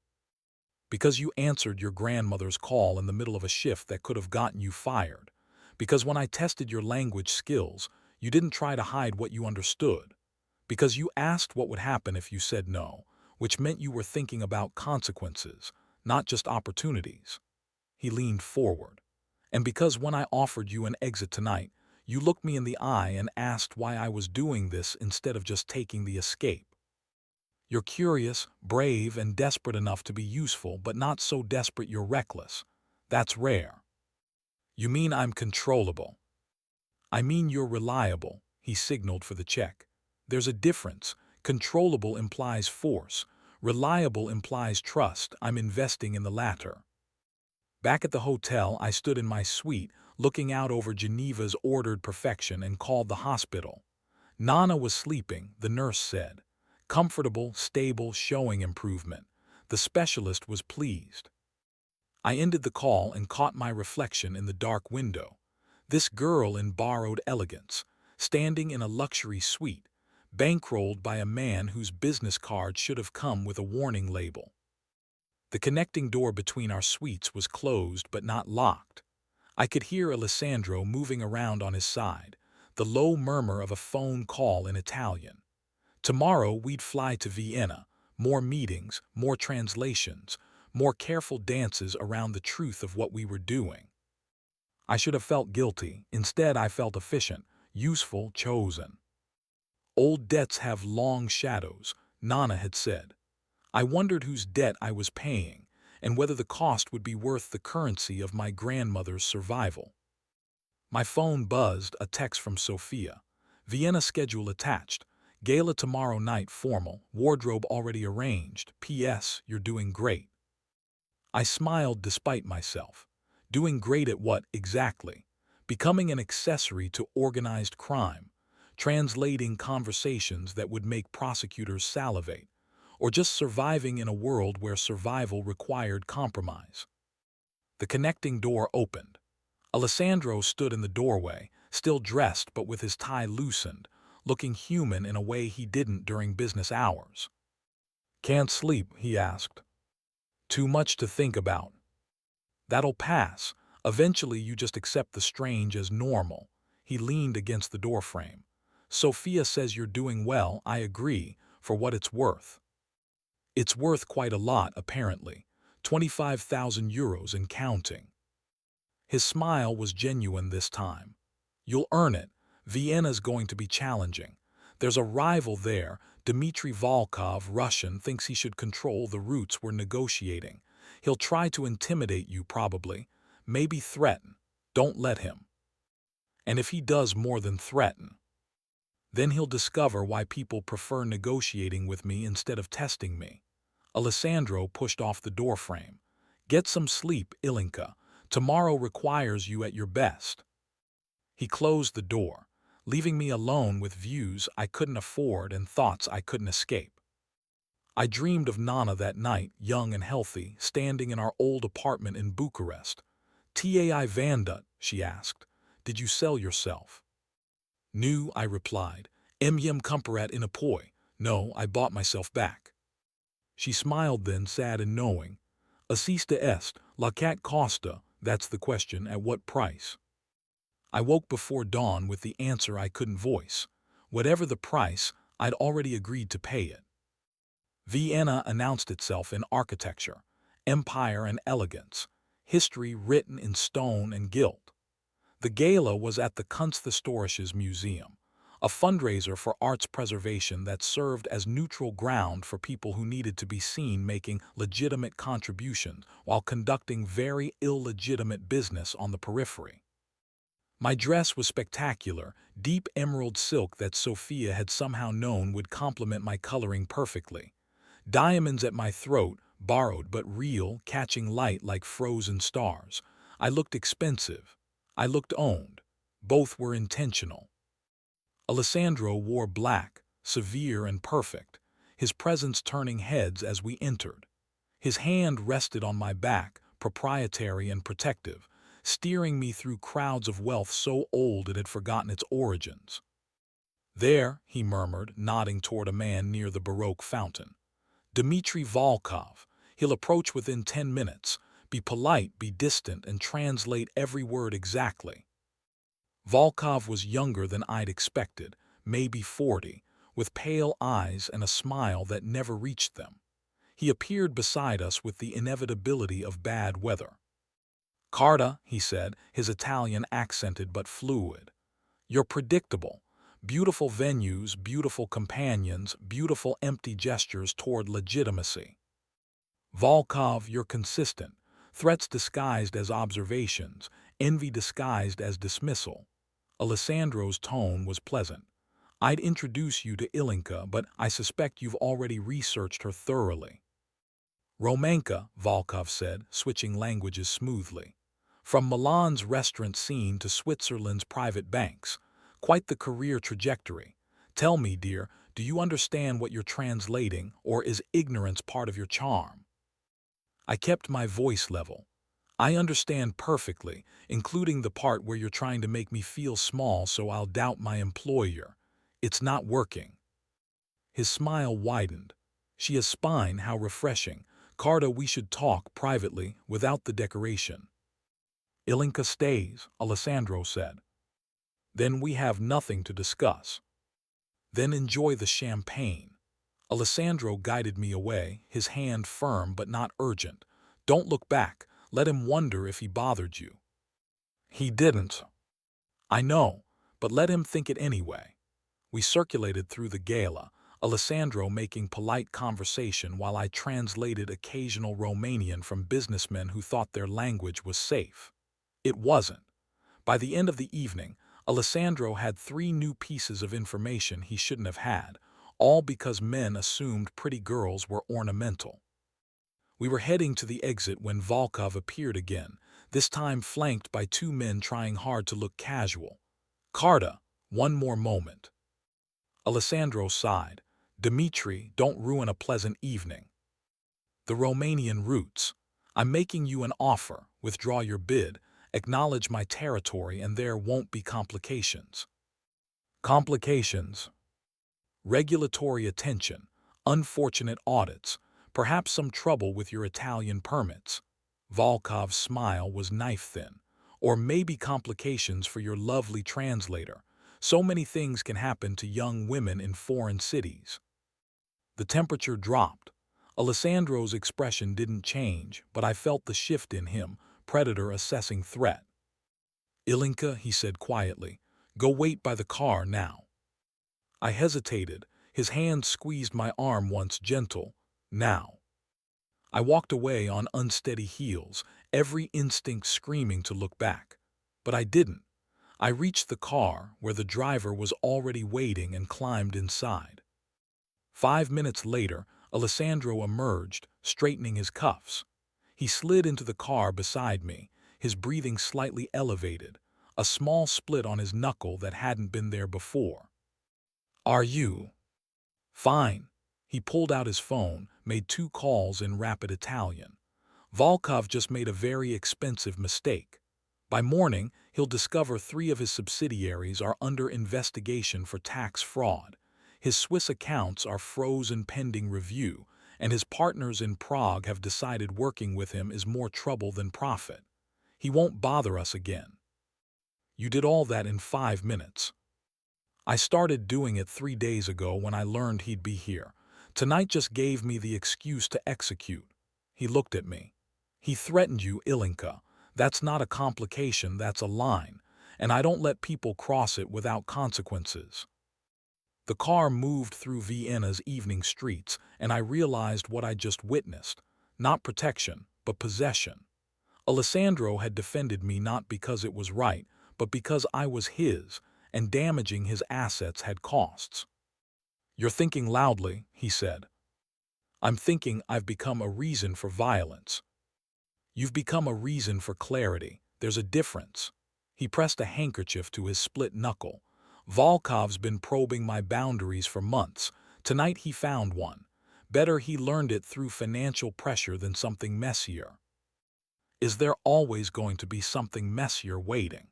"Because you answered your grandmother's call in the middle of a shift that could have gotten you fired. Because when I tested your language skills, you didn't try to hide what you understood. Because you asked what would happen if you said no, which meant you were thinking about consequences, not just opportunities." He leaned forward. "And because when I offered you an exit tonight, you looked me in the eye and asked why I was doing this instead of just taking the escape. You're curious, brave, and desperate enough to be useful, but not so desperate you're reckless. That's rare." "You mean I'm controllable?" "I mean you're reliable." He signaled for the check. "There's a difference. Controllable implies force. Reliable implies trust. I'm investing in the latter." Back at the hotel, I stood in my suite, looking out over Geneva's ordered perfection, and called the hospital. Nana was sleeping, the nurse said. Comfortable, stable, showing improvement. The specialist was pleased. I ended the call and caught my reflection in the dark window. This girl in borrowed elegance, standing in a luxury suite, bankrolled by a man whose business card should have come with a warning label. The connecting door between our suites was closed but not locked. I could hear Alessandro moving around on his side, the low murmur of a phone call in Italian. Tomorrow we'd fly to Vienna, more meetings, more translations, more careful dances around the truth of what we were doing. I should have felt guilty. Instead, I felt efficient, useful, chosen. Old debts have long shadows, Nana had said. I wondered whose debt I was paying, and whether the cost would be worth the currency of my grandmother's survival. My phone buzzed, a text from Sophia. Vienna schedule attached. Gala tomorrow night formal, wardrobe already arranged. P.S. You're doing great. I smiled despite myself. Doing great at what, exactly? Becoming an accessory to organized crime, translating conversations that would make prosecutors salivate, or just surviving in a world where survival required compromise. The connecting door opened. Alessandro stood in the doorway, still dressed but with his tie loosened, looking human in a way he didn't during business hours. "Can't sleep?" he asked. "Too much to think about." "That'll pass. Eventually you just accept the strange as normal." He leaned against the doorframe. "Sophia says you're doing well. I agree, for what it's worth." "It's worth quite a lot, apparently. 25,000 euros and counting." His smile was genuine this time. "You'll earn it. Vienna's going to be challenging. There's a rival there. Dmitry Volkov, Russian, thinks he should control the routes we're negotiating. He'll try to intimidate you, probably. Maybe threaten. Don't let him. And if he does more than threaten, then he'll discover why people prefer negotiating with me instead of testing me." Alessandro pushed off the doorframe. "Get some sleep, Ilinka. Tomorrow requires you at your best." He closed the door, leaving me alone with views I couldn't afford and thoughts I couldn't escape. I dreamed of Nana that night, young and healthy, standing in our old apartment in Bucharest. "Tai Vandut," she asked. "Did you sell yourself?" "No," I replied. "Myem kumparat in apoy." "No, I bought myself back." She smiled then, sad and knowing. "Assista est, la cat costa." "That's the question, at what price?" I woke before dawn with the answer I couldn't voice. Whatever the price, I'd already agreed to pay it. Vienna announced itself in architecture, empire and elegance, history written in stone and gilt. The gala was at the Kunsthistorisches Museum, a fundraiser for arts preservation that served as neutral ground for people who needed to be seen making legitimate contributions while conducting very illegitimate business on the periphery. My dress was spectacular, deep emerald silk that Sophia had somehow known would complement my coloring perfectly. Diamonds at my throat, borrowed but real, catching light like frozen stars. I looked expensive. I looked owned. Both were intentional. Alessandro wore black, severe and perfect, his presence turning heads as we entered. His hand rested on my back, proprietary and protective, steering me through crowds of wealth so old it had forgotten its origins. "There," he murmured, nodding toward a man near the Baroque fountain. "Dmitry Volkov. He'll approach within 10 minutes. Be polite, be distant, and translate every word exactly." Volkov was younger than I'd expected, maybe 40, with pale eyes and a smile that never reached them. He appeared beside us with the inevitability of bad weather. "Carta," he said, his Italian accented but fluid. "You're predictable. Beautiful venues, beautiful companions, beautiful empty gestures toward legitimacy. Volkov, you're consistent. Threats disguised as observations, envy disguised as dismissal." Alessandro's tone was pleasant. "I'd introduce you to Ilinka, but I suspect you've already researched her thoroughly." "Romanka," Volkov said, switching languages smoothly. "From Milan's restaurant scene to Switzerland's private banks. Quite the career trajectory. Tell me, dear, do you understand what you're translating, or is ignorance part of your charm?" I kept my voice level. "I understand perfectly, including the part where you're trying to make me feel small so I'll doubt my employer. It's not working." His smile widened. "She has spine, how refreshing. Carta, we should talk privately, without the decoration." "Ilinka stays," Alessandro said. "Then we have nothing to discuss." "Then enjoy the champagne." Alessandro guided me away, his hand firm but not urgent. "Don't look back. Let him wonder if he bothered you." He didn't. I know, but let him think it anyway. We circulated through the gala, Alessandro making polite conversation while I translated occasional Romanian from businessmen who thought their language was safe. It wasn't. By the end of the evening, Alessandro had 3 new pieces of information he shouldn't have had, all because men assumed pretty girls were ornamental. We were heading to the exit when Volkov appeared again, this time flanked by 2 men trying hard to look casual. Carta, one more moment. Alessandro sighed. Dmitri, don't ruin a pleasant evening. The Romanian roots. I'm making you an offer. Withdraw your bid, acknowledge my territory, and there won't be complications. Complications. Regulatory attention, unfortunate audits, perhaps some trouble with your Italian permits. Volkov's smile was knife-thin. Or maybe complications for your lovely translator. So many things can happen to young women in foreign cities. The temperature dropped. Alessandro's expression didn't change, but I felt the shift in him, predator assessing threat. Ilinka, he said quietly, go wait by the car now. I hesitated. His hand squeezed my arm once gentle. Now. I walked away on unsteady heels, every instinct screaming to look back. But I didn't. I reached the car, where the driver was already waiting, and climbed inside. 5 minutes later, Alessandro emerged, straightening his cuffs. He slid into the car beside me, his breathing slightly elevated, a small split on his knuckle that hadn't been there before. Are you? Fine. He pulled out his phone, made 2 calls in rapid Italian. Volkov just made a very expensive mistake. By morning, he'll discover 3 of his subsidiaries are under investigation for tax fraud. His Swiss accounts are frozen pending review, and his partners in Prague have decided working with him is more trouble than profit. He won't bother us again. You did all that in 5 minutes. I started doing it 3 days ago when I learned he'd be here. Tonight just gave me the excuse to execute. He looked at me. He threatened you, Ilinka. That's not a complication, that's a line, and I don't let people cross it without consequences. The car moved through Vienna's evening streets, and I realized what I'd just witnessed. Not protection, but possession. Alessandro had defended me not because it was right, but because I was his, and damaging his assets had costs. You're thinking loudly, he said. I'm thinking I've become a reason for violence. You've become a reason for clarity. There's a difference. He pressed a handkerchief to his split knuckle. Volkov's been probing my boundaries for months. Tonight he found one. Better he learned it through financial pressure than something messier. Is there always going to be something messier waiting?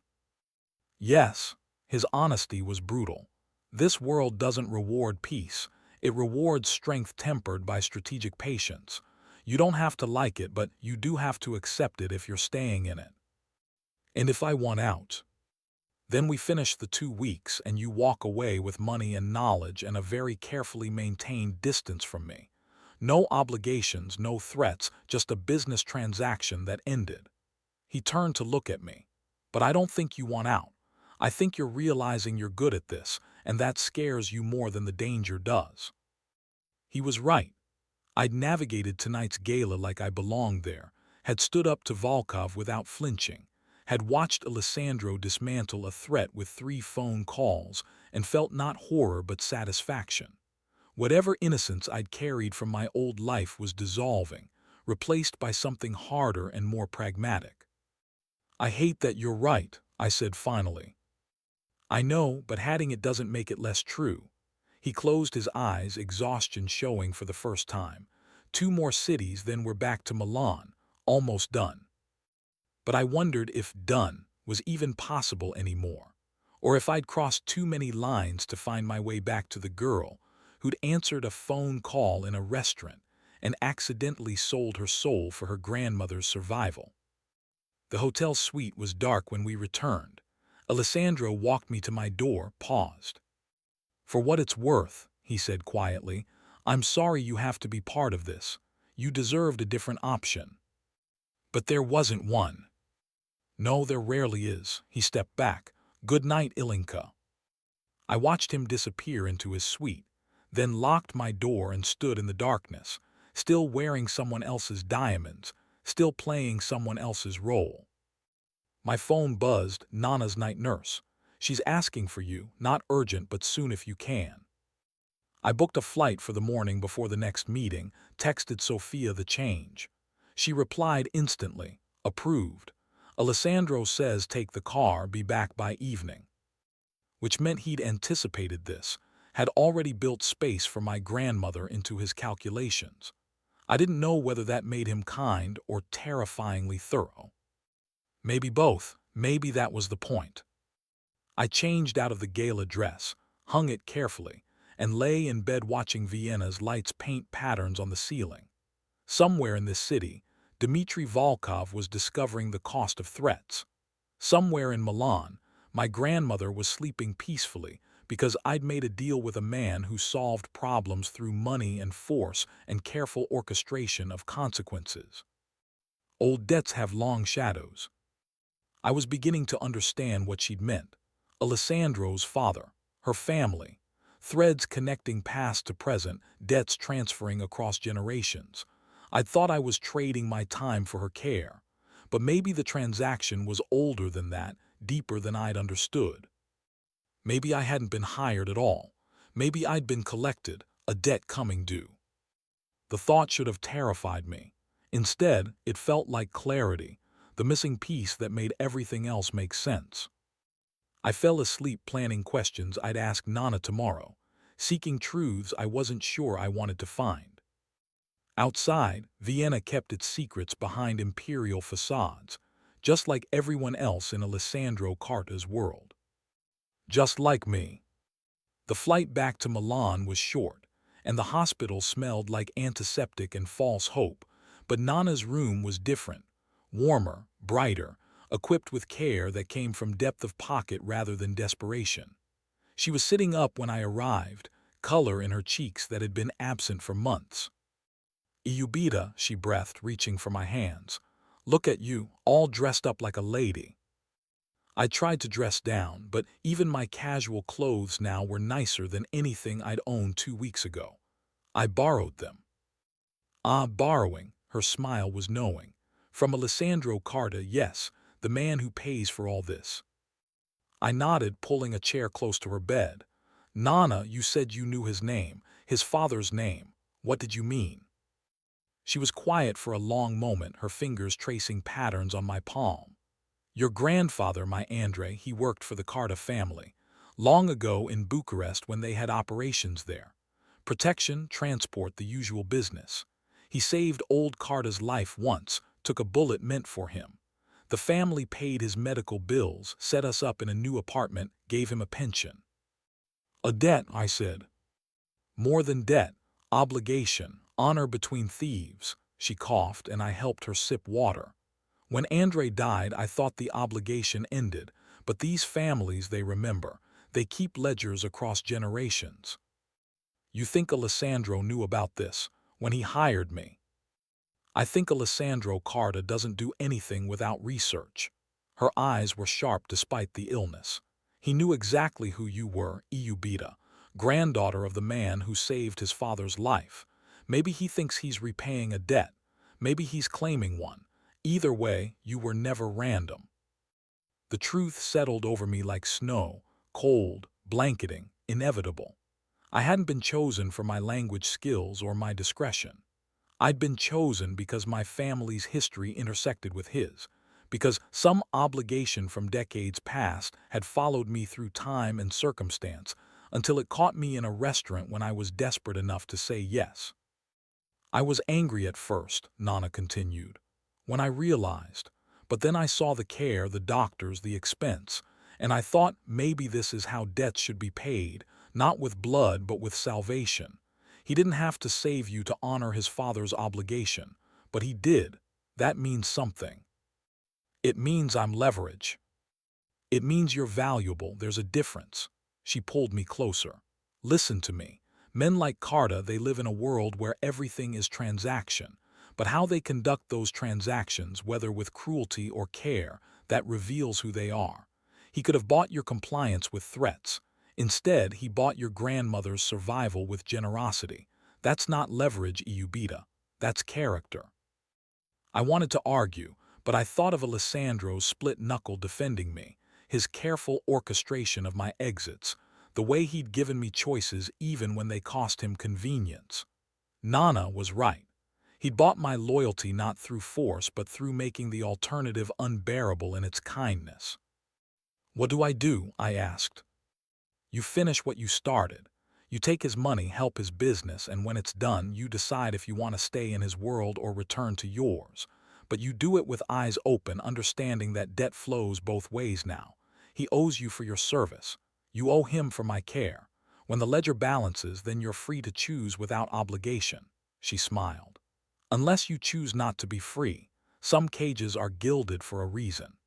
Yes. His honesty was brutal. This world doesn't reward peace. It rewards strength tempered by strategic patience. You don't have to like it, but you do have to accept it if you're staying in it. And if I want out? Then we finish the 2 weeks and you walk away with money and knowledge and a very carefully maintained distance from me. No obligations, no threats, just a business transaction that ended. He turned to look at me. But I don't think you want out. I think you're realizing you're good at this, and that scares you more than the danger does. He was right. I'd navigated tonight's gala like I belonged there, had stood up to Volkov without flinching, had watched Alessandro dismantle a threat with 3 phone calls, and felt not horror but satisfaction. Whatever innocence I'd carried from my old life was dissolving, replaced by something harder and more pragmatic. I hate that you're right, I said finally. I know, but hating it doesn't make it less true. He closed his eyes, exhaustion showing for the first time. 2 more cities, then we're back to Milan, almost done. But I wondered if done was even possible anymore, or if I'd crossed too many lines to find my way back to the girl who'd answered a phone call in a restaurant and accidentally sold her soul for her grandmother's survival. The hotel suite was dark when we returned. Alessandro walked me to my door, paused. For what it's worth, he said quietly, I'm sorry you have to be part of this. You deserved a different option. But there wasn't one. No, there rarely is. He stepped back. Good night, Ilinka. I watched him disappear into his suite, then locked my door and stood in the darkness, still wearing someone else's diamonds, still playing someone else's role. My phone buzzed, Nana's night nurse. She's asking for you, not urgent but soon if you can. I booked a flight for the morning before the next meeting, texted Sophia the change. She replied instantly, approved. Alessandro says take the car, be back by evening. Which meant he'd anticipated this, had already built space for my grandmother into his calculations. I didn't know whether that made him kind or terrifyingly thorough. Maybe both, maybe that was the point. I changed out of the gala dress, hung it carefully, and lay in bed watching Vienna's lights paint patterns on the ceiling. Somewhere in this city, Dmitry Volkov was discovering the cost of threats. Somewhere in Milan, my grandmother was sleeping peacefully because I'd made a deal with a man who solved problems through money and force and careful orchestration of consequences. Old debts have long shadows. I was beginning to understand what she'd meant. Alessandro's father, her family, threads connecting past to present, debts transferring across generations. I'd thought I was trading my time for her care, but maybe the transaction was older than that, deeper than I'd understood. Maybe I hadn't been hired at all. Maybe I'd been collected, a debt coming due. The thought should have terrified me. Instead, it felt like clarity, the missing piece that made everything else make sense. I fell asleep planning questions I'd ask Nana tomorrow, seeking truths I wasn't sure I wanted to find. Outside, Vienna kept its secrets behind imperial facades, just like everyone else in Alessandro Carta's world. Just like me. The flight back to Milan was short, and the hospital smelled like antiseptic and false hope, but Nana's room was different, warmer, brighter, equipped with care that came from depth of pocket rather than desperation. She was sitting up when I arrived, color in her cheeks that had been absent for months. Iubita, she breathed, reaching for my hands. Look at you, all dressed up like a lady. I tried to dress down, but even my casual clothes now were nicer than anything I'd owned 2 weeks ago. I borrowed them. Ah, borrowing, her smile was knowing. From Alessandro Carta, yes, the man who pays for all this. I nodded, pulling a chair close to her bed. Nana, you said you knew his name, his father's name. What did you mean? She was quiet for a long moment, her fingers tracing patterns on my palm. Your grandfather, my Andre, he worked for the Carta family, long ago in Bucharest when they had operations there. Protection, transport, the usual business. He saved old Carta's life once, took a bullet meant for him. The family paid his medical bills, set us up in a new apartment, gave him a pension. A debt, I said. More than debt, obligation, honor between thieves. She coughed and I helped her sip water. When Andre died, I thought the obligation ended, but these families, they remember. They keep ledgers across generations. You think Alessandro knew about this when he hired me? I think Alessandro Carta doesn't do anything without research. Her eyes were sharp despite the illness. He knew exactly who you were, Iubita, granddaughter of the man who saved his father's life. Maybe he thinks he's repaying a debt. Maybe he's claiming one. Either way, you were never random. The truth settled over me like snow, cold, blanketing, inevitable. I hadn't been chosen for my language skills or my discretion. I'd been chosen because my family's history intersected with his, because some obligation from decades past had followed me through time and circumstance until it caught me in a restaurant when I was desperate enough to say yes. I was angry at first, Nana continued, when I realized, but then I saw the care, the doctors, the expense, and I thought maybe this is how debts should be paid, not with blood but with salvation. He didn't have to save you to honor his father's obligation, but he did. That means something. It means I'm leverage. It means you're valuable. There's a difference. She pulled me closer. Listen to me. Men like Carta, they live in a world where everything is transaction. But how they conduct those transactions, whether with cruelty or care, that reveals who they are. He could have bought your compliance with threats. Instead, he bought your grandmother's survival with generosity. That's not leverage, Iubita. That's character. I wanted to argue, but I thought of Alessandro's split knuckle defending me, his careful orchestration of my exits, the way he'd given me choices even when they cost him convenience. Nana was right. He'd bought my loyalty not through force but through making the alternative unbearable in its kindness. "What do I do?" I asked. "You finish what you started. You take his money, help his business, and when it's done, you decide if you want to stay in his world or return to yours. But you do it with eyes open, understanding that debt flows both ways now. He owes you for your service. You owe him for my care. When the ledger balances, then you're free to choose without obligation." She smiled. "Unless you choose not to be free. Some cages are gilded for a reason."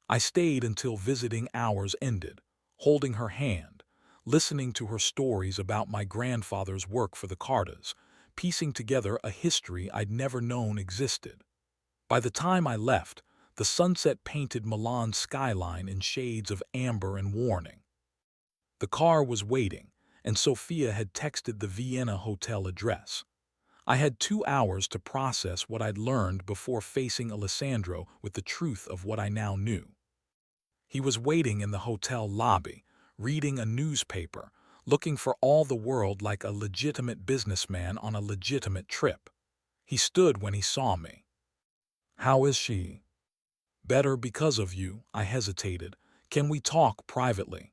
I stayed until visiting hours ended, holding her hand, listening to her stories about my grandfather's work for the Cartas, piecing together a history I'd never known existed. By the time I left, the sunset painted Milan's skyline in shades of amber and warning. The car was waiting, and Sophia had texted the Vienna hotel address. I had 2 hours to process what I'd learned before facing Alessandro with the truth of what I now knew. He was waiting in the hotel lobby, reading a newspaper, looking for all the world like a legitimate businessman on a legitimate trip. He stood when he saw me. "How is she?" "Better because of you," I hesitated. "Can we talk privately?"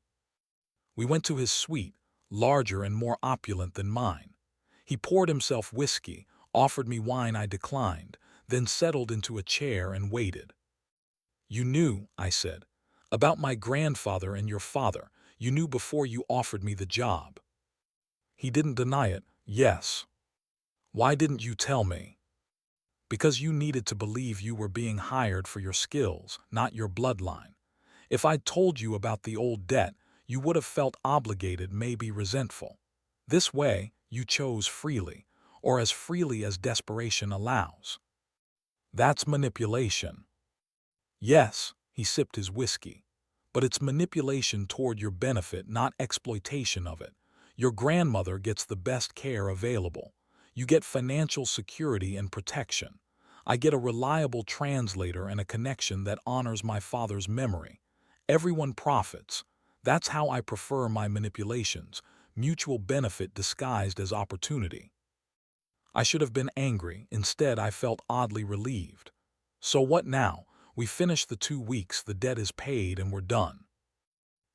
We went to his suite, larger and more opulent than mine. He poured himself whiskey, offered me wine I declined, then settled into a chair and waited. "You knew," I said, "about my grandfather and your father. You knew before you offered me the job." He didn't deny it. "Yes." "Why didn't you tell me?" "Because you needed to believe you were being hired for your skills, not your bloodline. If I'd told you about the old debt, you would have felt obligated, maybe resentful. This way, you chose freely, or as freely as desperation allows." "That's manipulation." "Yes," he sipped his whiskey, "but it's manipulation toward your benefit, not exploitation of it. Your grandmother gets the best care available. You get financial security and protection. I get a reliable translator and a connection that honors my father's memory. Everyone profits. That's how I prefer my manipulations, mutual benefit disguised as opportunity." I should have been angry. Instead, I felt oddly relieved. "So what now? We finished the 2 weeks, the debt is paid, and we're done."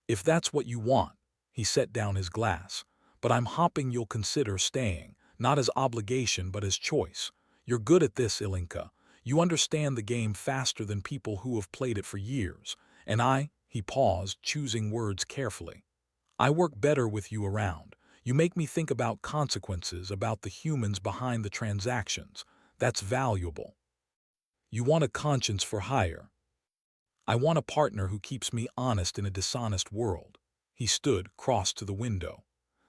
"If that's what you want." He set down his glass. "But I'm hoping you'll consider staying, not as obligation but as choice. You're good at this, Ilinka. You understand the game faster than people who have played it for years. And he paused, choosing words carefully. "I work better with you around. You make me think about consequences, about the humans behind the transactions. That's valuable." "You want a conscience for hire." "I want a partner who keeps me honest in a dishonest world." He stood, crossed to the window.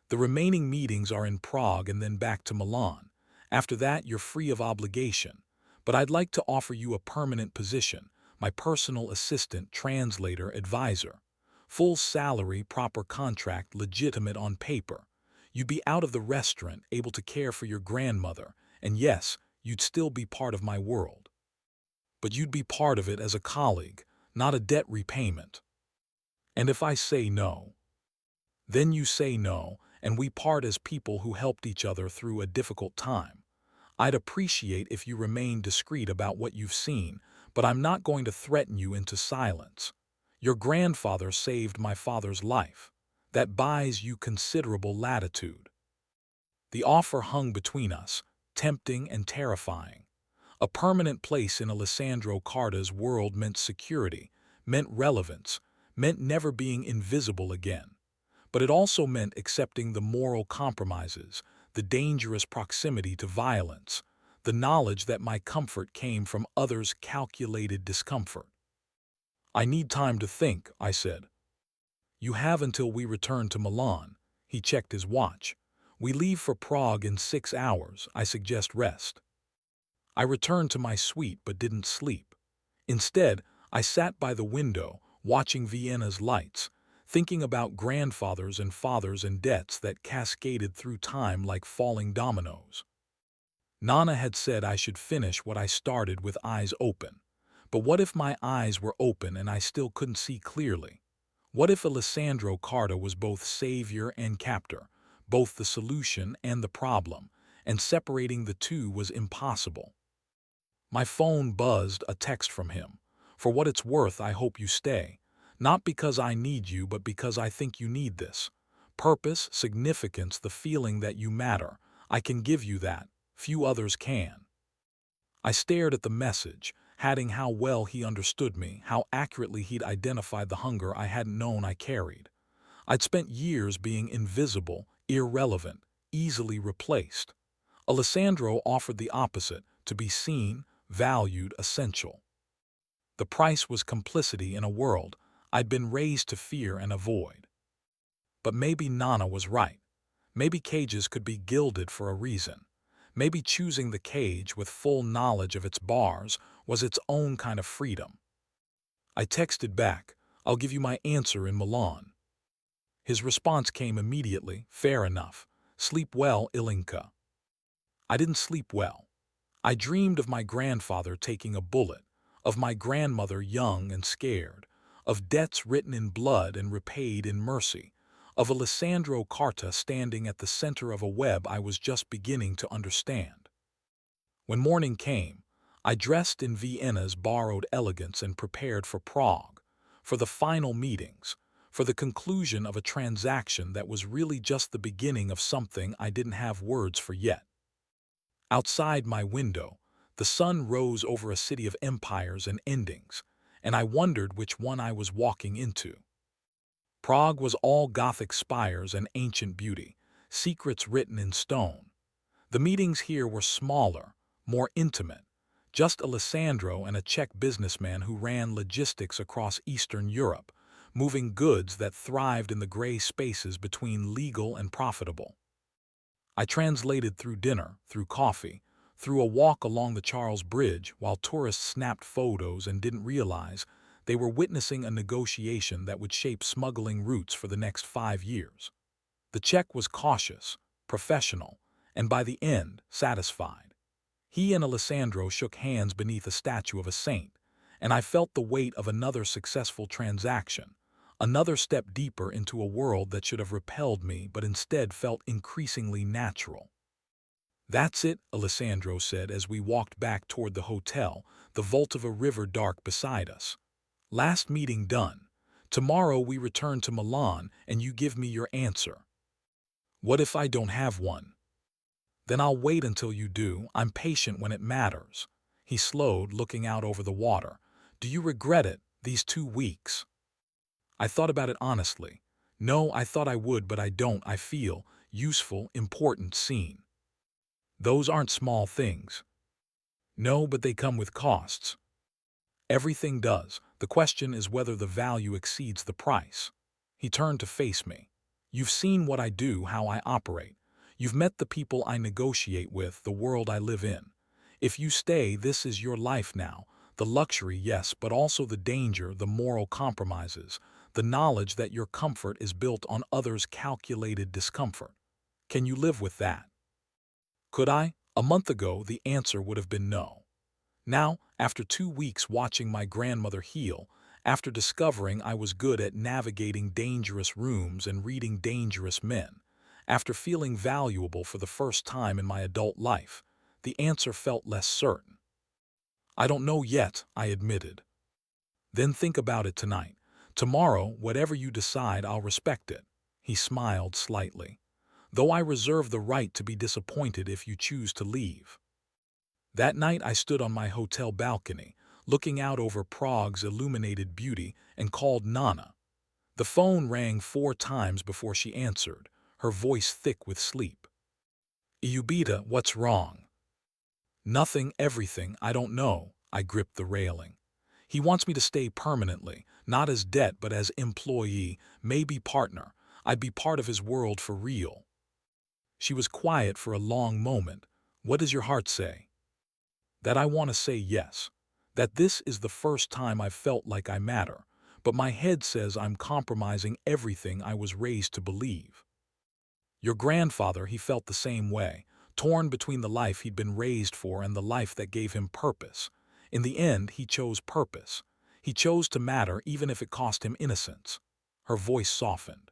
"The remaining meetings are in Prague and then back to Milan. After that, you're free of obligation. But I'd like to offer you a permanent position, my personal assistant, translator, advisor. Full salary, proper contract, legitimate on paper. You'd be out of the restaurant, able to care for your grandmother, and yes, you'd still be part of my world. But you'd be part of it as a colleague, not a debt repayment." "And if I say no?" "Then you say no, and we part as people who helped each other through a difficult time. I'd appreciate if you remain discreet about what you've seen, but I'm not going to threaten you into silence. Your grandfather saved my father's life. That buys you considerable latitude." The offer hung between us, tempting and terrifying. A permanent place in Alessandro Carta's world meant security, meant relevance, meant never being invisible again. But it also meant accepting the moral compromises, the dangerous proximity to violence, the knowledge that my comfort came from others' calculated discomfort. "I need time to think," I said. "You have until we return to Milan." He checked his watch. "We leave for Prague in 6 hours. I suggest rest." I returned to my suite but didn't sleep. Instead, I sat by the window, watching Vienna's lights, thinking about grandfathers and fathers and debts that cascaded through time like falling dominoes. Nana had said I should finish what I started with eyes open. But what if my eyes were open and I still couldn't see clearly? What if Alessandro Carta was both savior and captor, both the solution and the problem, and separating the two was impossible? My phone buzzed, a text from him. For what it's worth, I hope you stay. Not because I need you, but because I think you need this. Purpose, significance, the feeling that you matter. I can give you that. Few others can. I stared at the message, adding how well he understood me, how accurately he'd identified the hunger I hadn't known I carried. I'd spent years being invisible, irrelevant, easily replaced. Alessandro offered the opposite, to be seen, valued, essential. The price was complicity in a world I'd been raised to fear and avoid. But maybe Nana was right. Maybe cages could be gilded for a reason. Maybe choosing the cage with full knowledge of its bars was its own kind of freedom. I texted back, "I'll give you my answer in Milan." His response came immediately, "Fair enough. Sleep well, Ilinka." I didn't sleep well. I dreamed of my grandfather taking a bullet, of my grandmother young and scared, of debts written in blood and repaid in mercy, of Alessandro Carta standing at the center of a web I was just beginning to understand. When morning came, I dressed in Vienna's borrowed elegance and prepared for Prague, for the final meetings, for the conclusion of a transaction that was really just the beginning of something I didn't have words for yet. Outside my window, the sun rose over a city of empires and endings, and I wondered which one I was walking into. Prague was all Gothic spires and ancient beauty, secrets written in stone. The meetings here were smaller, more intimate, just Alessandro and a Czech businessman who ran logistics across Eastern Europe, moving goods that thrived in the gray spaces between legal and profitable. I translated through dinner, through coffee, through a walk along the Charles Bridge while tourists snapped photos and didn't realize they were witnessing a negotiation that would shape smuggling routes for the next 5 years. The Czech was cautious, professional, and by the end, satisfied. He and Alessandro shook hands beneath a statue of a saint, and I felt the weight of another successful transaction, another step deeper into a world that should have repelled me but instead felt increasingly natural. "That's it," Alessandro said as we walked back toward the hotel, the vault of a river dark beside us. "Last meeting done. Tomorrow we return to Milan and you give me your answer." "What if I don't have one?" "Then I'll wait until you do. I'm patient when it matters." He slowed, looking out over the water. "Do you regret it, these 2 weeks?" I thought about it honestly. No, I thought I would, but I don't. I feel useful, important, seen. Those aren't small things. No, but they come with costs. Everything does. The question is whether the value exceeds the price. He turned to face me. "You've seen what I do, how I operate. You've met the people I negotiate with, the world I live in. If you stay, this is your life now. The luxury, yes, but also the danger, the moral compromises, the knowledge that your comfort is built on others' calculated discomfort. Can you live with that?" Could I? A month ago, the answer would have been no. Now, after 2 weeks watching my grandmother heal, after discovering I was good at navigating dangerous rooms and reading dangerous men, after feeling valuable for the first time in my adult life, the answer felt less certain. "I don't know yet," I admitted. "Then think about it tonight. Tomorrow, whatever you decide, I'll respect it." He smiled slightly. "Though I reserve the right to be disappointed if you choose to leave." That night I stood on my hotel balcony, looking out over Prague's illuminated beauty, and called Nana. The phone rang 4 times before she answered, her voice thick with sleep. "Iubita, what's wrong?" "Nothing, everything, I don't know." I gripped the railing. "He wants me to stay permanently, not as debt but as employee, maybe partner. I'd be part of his world for real." She was quiet for a long moment. "What does your heart say?" "That I want to say yes. That this is the first time I've felt like I matter, but my head says I'm compromising everything I was raised to believe. Your grandfather, he felt the same way, torn between the life he'd been raised for and the life that gave him purpose. In the end, he chose purpose. He chose to matter even if it cost him innocence. Her voice softened.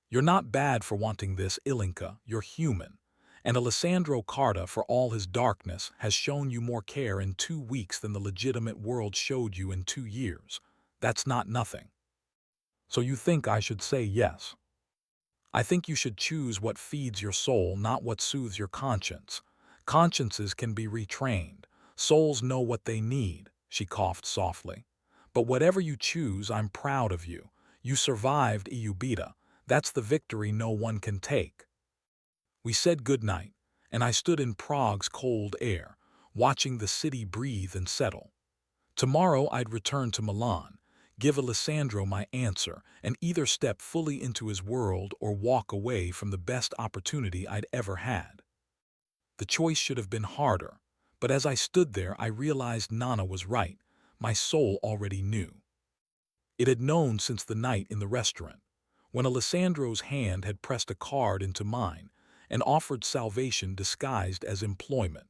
You're not bad for wanting this, Ilinka, you're human. And Alessandro Carta, for all his darkness, has shown you more care in 2 weeks than the legitimate world showed you in 2 years. That's not nothing. So you think I should say yes? I think you should choose what feeds your soul, not what soothes your conscience. Consciences can be retrained. Souls know what they need, she coughed softly. But whatever you choose, I'm proud of you. You survived Iubita. That's the victory no one can take. We said goodnight, and I stood in Prague's cold air, watching the city breathe and settle. Tomorrow I'd return to Milan, give Alessandro my answer, and either step fully into his world or walk away from the best opportunity I'd ever had. The choice should have been harder, but as I stood there I realized Nana was right. My soul already knew. It had known since the night in the restaurant, when Alessandro's hand had pressed a card into mine and offered salvation disguised as employment.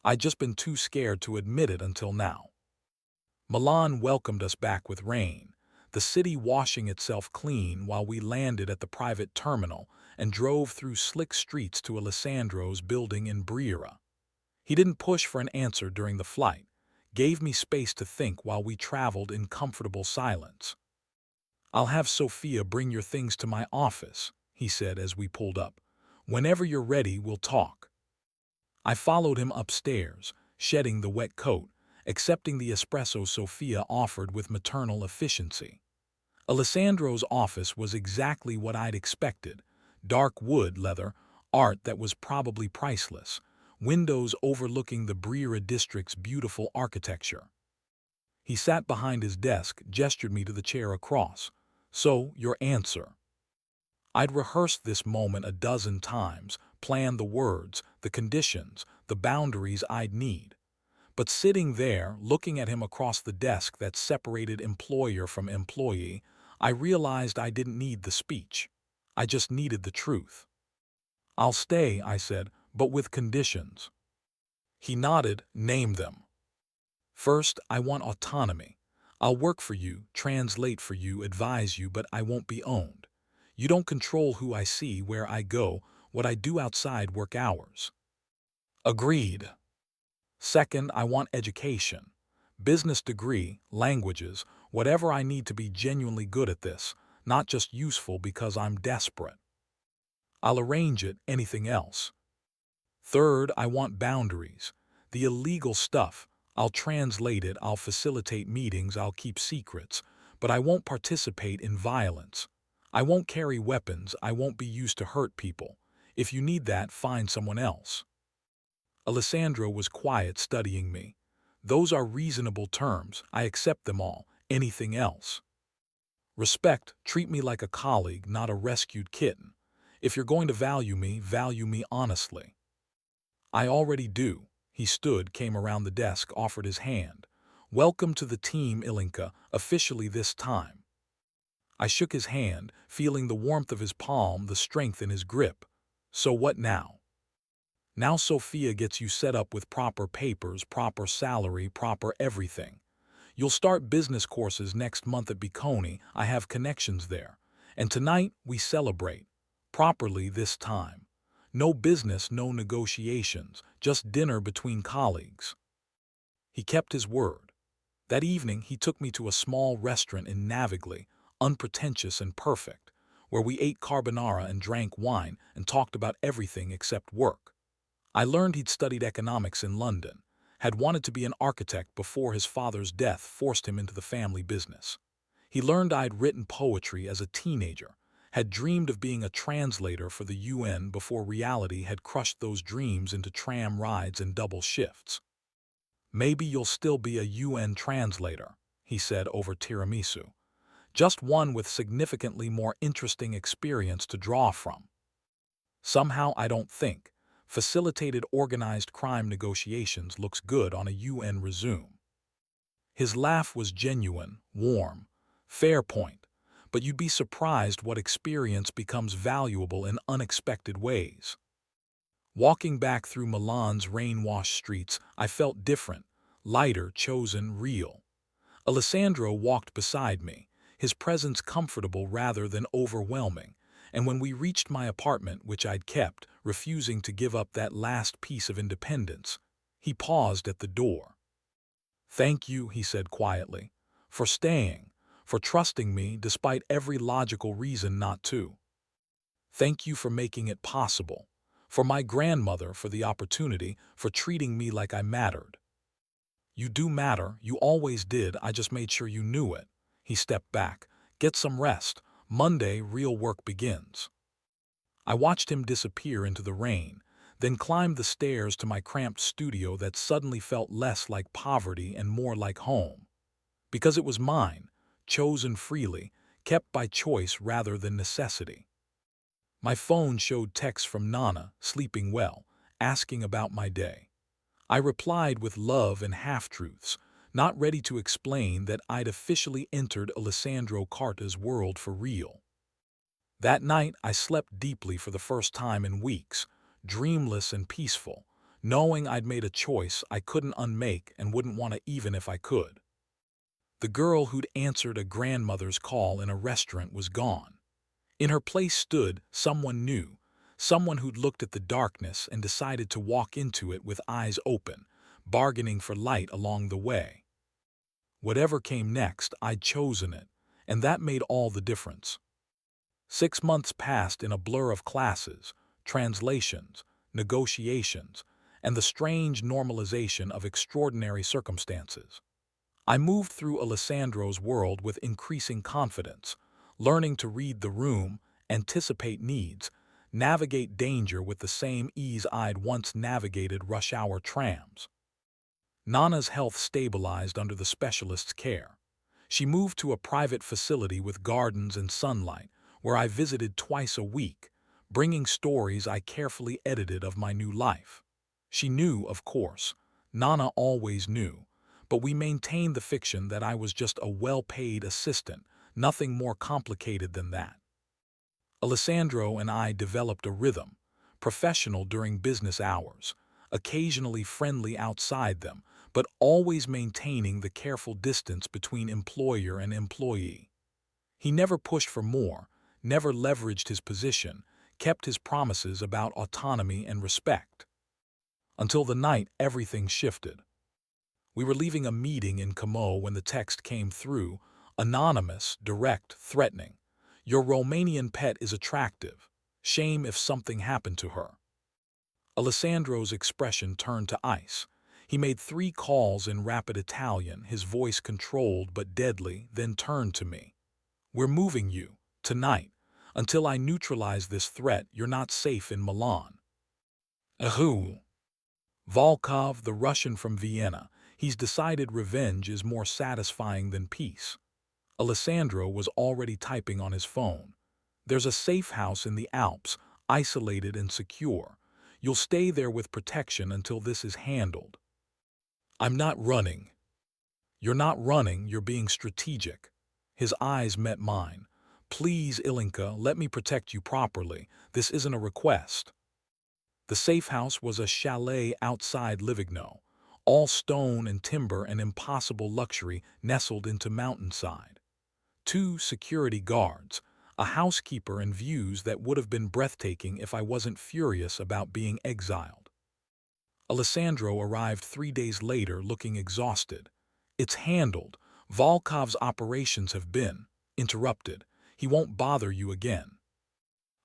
I'd just been too scared to admit it until now. Milan welcomed us back with rain, the city washing itself clean while we landed at the private terminal and drove through slick streets to Alessandro's building in Brera. He didn't push for an answer during the flight, gave me space to think while we traveled in comfortable silence. I'll have Sophia bring your things to my office, he said as we pulled up. Whenever you're ready, we'll talk. I followed him upstairs, shedding the wet coat, accepting the espresso Sophia offered with maternal efficiency. Alessandro's office was exactly what I'd expected. Dark wood, leather, art that was probably priceless, windows overlooking the Brera district's beautiful architecture. He sat behind his desk, gestured me to the chair across. So, your answer. I'd rehearsed this moment a dozen times, planned the words, the conditions, the boundaries I'd need. But sitting there, looking at him across the desk that separated employer from employee, I realized I didn't need the speech. I just needed the truth. I'll stay, I said, but with conditions. He nodded. Name them. First, I want autonomy. I'll work for you, translate for you, advise you, but I won't be owned. You don't control who I see, where I go, what I do outside work hours. Agreed. Second, I want education. Business degree, languages, whatever I need to be genuinely good at this, not just useful because I'm desperate. I'll arrange it, anything else. Third, I want boundaries. The illegal stuff, I'll translate it, I'll facilitate meetings, I'll keep secrets, but I won't participate in violence. I won't carry weapons, I won't be used to hurt people. If you need that, find someone else. Alessandro was quiet, studying me. Those are reasonable terms, I accept them all. Anything else? Respect, treat me like a colleague, not a rescued kitten. If you're going to value me honestly. I already do. He stood, came around the desk, offered his hand. Welcome to the team, Ilinka, officially this time. I shook his hand, feeling the warmth of his palm, the strength in his grip. So what now? Now Sophia gets you set up with proper papers, proper salary, proper everything. You'll start business courses next month at Biconi. I have connections there. And tonight, we celebrate. Properly this time. No business, no negotiations, just dinner between colleagues. He kept his word. That evening, he took me to a small restaurant in Navigli, unpretentious and perfect, where we ate carbonara and drank wine and talked about everything except work. I learned he'd studied economics in London, had wanted to be an architect before his father's death forced him into the family business. He learned I'd written poetry as a teenager, had dreamed of being a translator for the UN before reality had crushed those dreams into tram rides and double shifts. Maybe you'll still be a UN translator, he said over tiramisu. Just one with significantly more interesting experience to draw from. Somehow I don't think. Facilitated organized crime negotiations looks good on a UN resume. His laugh was genuine, warm. Fair point. But you'd be surprised what experience becomes valuable in unexpected ways. Walking back through Milan's rain-washed streets, I felt different, lighter, chosen, real. Alessandro walked beside me, his presence comfortable rather than overwhelming, and when we reached my apartment, which I'd kept, refusing to give up that last piece of independence, he paused at the door. "Thank you," he said quietly, "for staying, for trusting me despite every logical reason not to. Thank you for making it possible, for my grandmother for the opportunity, for treating me like I mattered. You do matter, you always did, I just made sure you knew it." He stepped back. "Get some rest. Monday, real work begins." I watched him disappear into the rain, then climbed the stairs to my cramped studio that suddenly felt less like poverty and more like home. Because it was mine, chosen freely, kept by choice rather than necessity. My phone showed texts from Nana, sleeping well, asking about my day. I replied with love and half-truths, not ready to explain that I'd officially entered Alessandro Carta's world for real. That night, I slept deeply for the first time in weeks, dreamless and peaceful, knowing I'd made a choice I couldn't unmake and wouldn't want to even if I could. The girl who'd answered a grandmother's call in a restaurant was gone. In her place stood someone new, someone who'd looked at the darkness and decided to walk into it with eyes open, bargaining for light along the way. Whatever came next, I'd chosen it, and that made all the difference. 6 months passed in a blur of classes, translations, negotiations, and the strange normalization of extraordinary circumstances. I moved through Alessandro's world with increasing confidence, learning to read the room, anticipate needs, navigate danger with the same ease I'd once navigated rush-hour trams. Nana's health stabilized under the specialist's care. She moved to a private facility with gardens and sunlight, where I visited twice a week, bringing stories I carefully edited of my new life. She knew, of course. Nana always knew. But we maintained the fiction that I was just a well-paid assistant, nothing more complicated than that. Alessandro and I developed a rhythm, professional during business hours, occasionally friendly outside them, but always maintaining the careful distance between employer and employee. He never pushed for more, never leveraged his position, kept his promises about autonomy and respect. Until the night everything shifted. We were leaving a meeting in Como when the text came through, anonymous, direct, threatening. "Your Romanian pet is attractive. Shame if something happened to her." Alessandro's expression turned to ice. He made 3 calls in rapid Italian, his voice controlled but deadly, then turned to me. "We're moving you, tonight. Until I neutralize this threat, you're not safe in Milan." Who? Volkov, the Russian from Vienna. He's decided revenge is more satisfying than peace. Alessandro was already typing on his phone. "There's a safe house in the Alps, isolated and secure. You'll stay there with protection until this is handled." "I'm not running." "You're not running, you're being strategic." His eyes met mine. "Please, Ilinka, let me protect you properly. This isn't a request." The safe house was a chalet outside Livigno, all stone and timber and impossible luxury nestled into mountainside. 2 security guards, a housekeeper and views that would have been breathtaking if I wasn't furious about being exiled. Alessandro arrived 3 days later looking exhausted. "It's handled. Volkov's operations have been interrupted. He won't bother you again."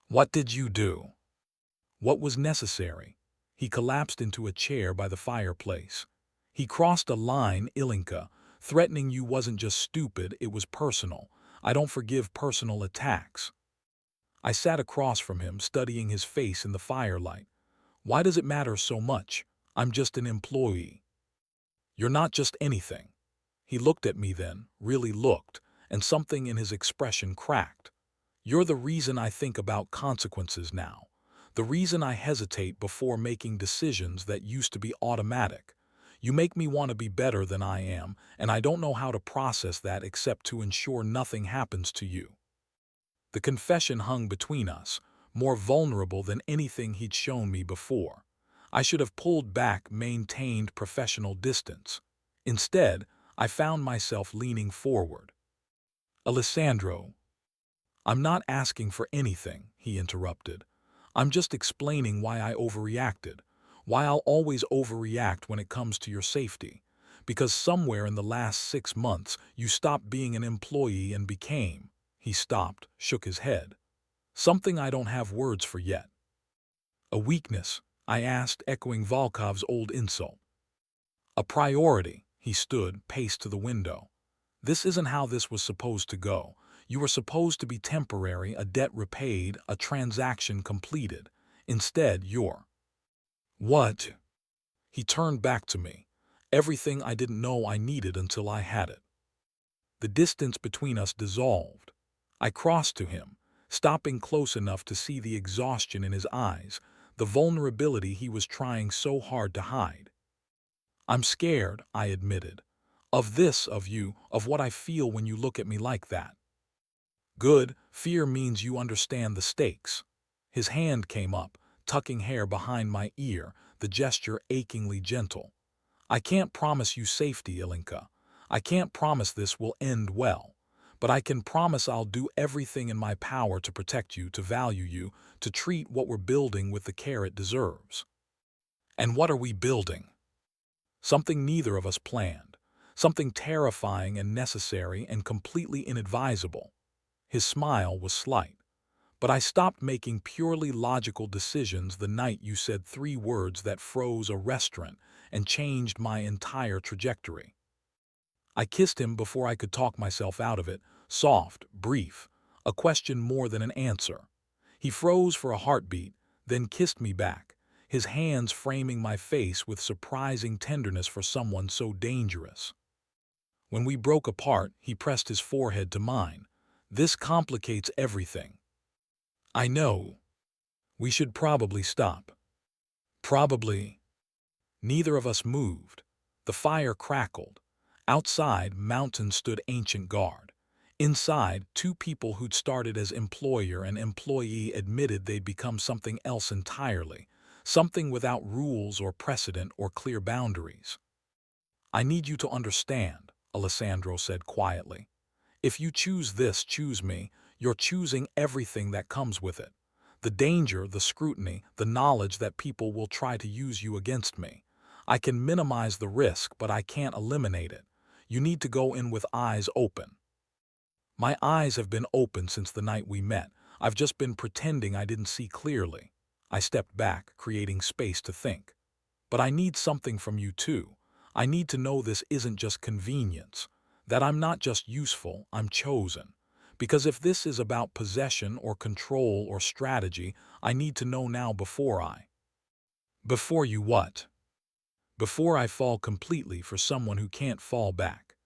"What did you do?" "What was necessary." He collapsed into a chair by the fireplace. "He crossed a line, Ilinka. Threatening you wasn't just stupid, it was personal. I don't forgive personal attacks." I sat across from him, studying his face in the firelight. "Why does it matter so much? I'm just an employee." "You're not just anything." He looked at me then, really looked, and something in his expression cracked. "You're the reason I think about consequences now. The reason I hesitate before making decisions that used to be automatic. You make me want to be better than I am, and I don't know how to process that except to ensure nothing happens to you." The confession hung between us, more vulnerable than anything he'd shown me before. I should have pulled back, maintained professional distance. Instead, I found myself leaning forward. "Alessandro, I'm not asking for anything," he interrupted. "I'm just explaining why I overreacted, why I'll always overreact when it comes to your safety. Because somewhere in the last 6 months, you stopped being an employee and became—" He stopped, shook his head. "Something I don't have words for yet." "A weakness?" I asked, echoing Volkov's old insult. "A priority." He stood, paced to the window. "This isn't how this was supposed to go. You were supposed to be temporary, a debt repaid, a transaction completed. Instead, you're—" "What?" He turned back to me. Everything I didn't know I needed until I had it. The distance between us dissolved. I crossed to him, stopping close enough to see the exhaustion in his eyes, the vulnerability he was trying so hard to hide. "I'm scared," I admitted. "Of this, of you, of what I feel when you look at me like that." "Good. Fear means you understand the stakes." His hand came up, tucking hair behind my ear, the gesture achingly gentle. "I can't promise you safety, Ilinka. I can't promise this will end well. But I can promise I'll do everything in my power to protect you, to value you, to treat what we're building with the care it deserves." And what are we building? Something neither of us planned. Something terrifying and necessary and completely inadvisable. His smile was slight. "But I stopped making purely logical decisions the night you said 3 words that froze a restaurant and changed my entire trajectory." I kissed him before I could talk myself out of it, soft, brief, a question more than an answer. He froze for a heartbeat, then kissed me back, his hands framing my face with surprising tenderness for someone so dangerous. When we broke apart, he pressed his forehead to mine. "This complicates everything." "I know. We should probably stop." "Probably." Neither of us moved. The fire crackled. Outside, mountains stood ancient guard. Inside, 2 people who'd started as employer and employee admitted they'd become something else entirely, something without rules or precedent or clear boundaries. "I need you to understand," Alessandro said quietly. "If you choose this, choose me, you're choosing everything that comes with it. The danger, the scrutiny, the knowledge that people will try to use you against me. I can minimize the risk, but I can't eliminate it. You need to go in with eyes open." My eyes have been open since the night we met. I've just been pretending I didn't see clearly. I stepped back, creating space to think. "But I need something from you too. I need to know this isn't just convenience, that I'm not just useful, I'm chosen. Because if this is about possession or control or strategy, I need to know now before I—" "Before you what?" "Before I fall completely for someone who can't fall back."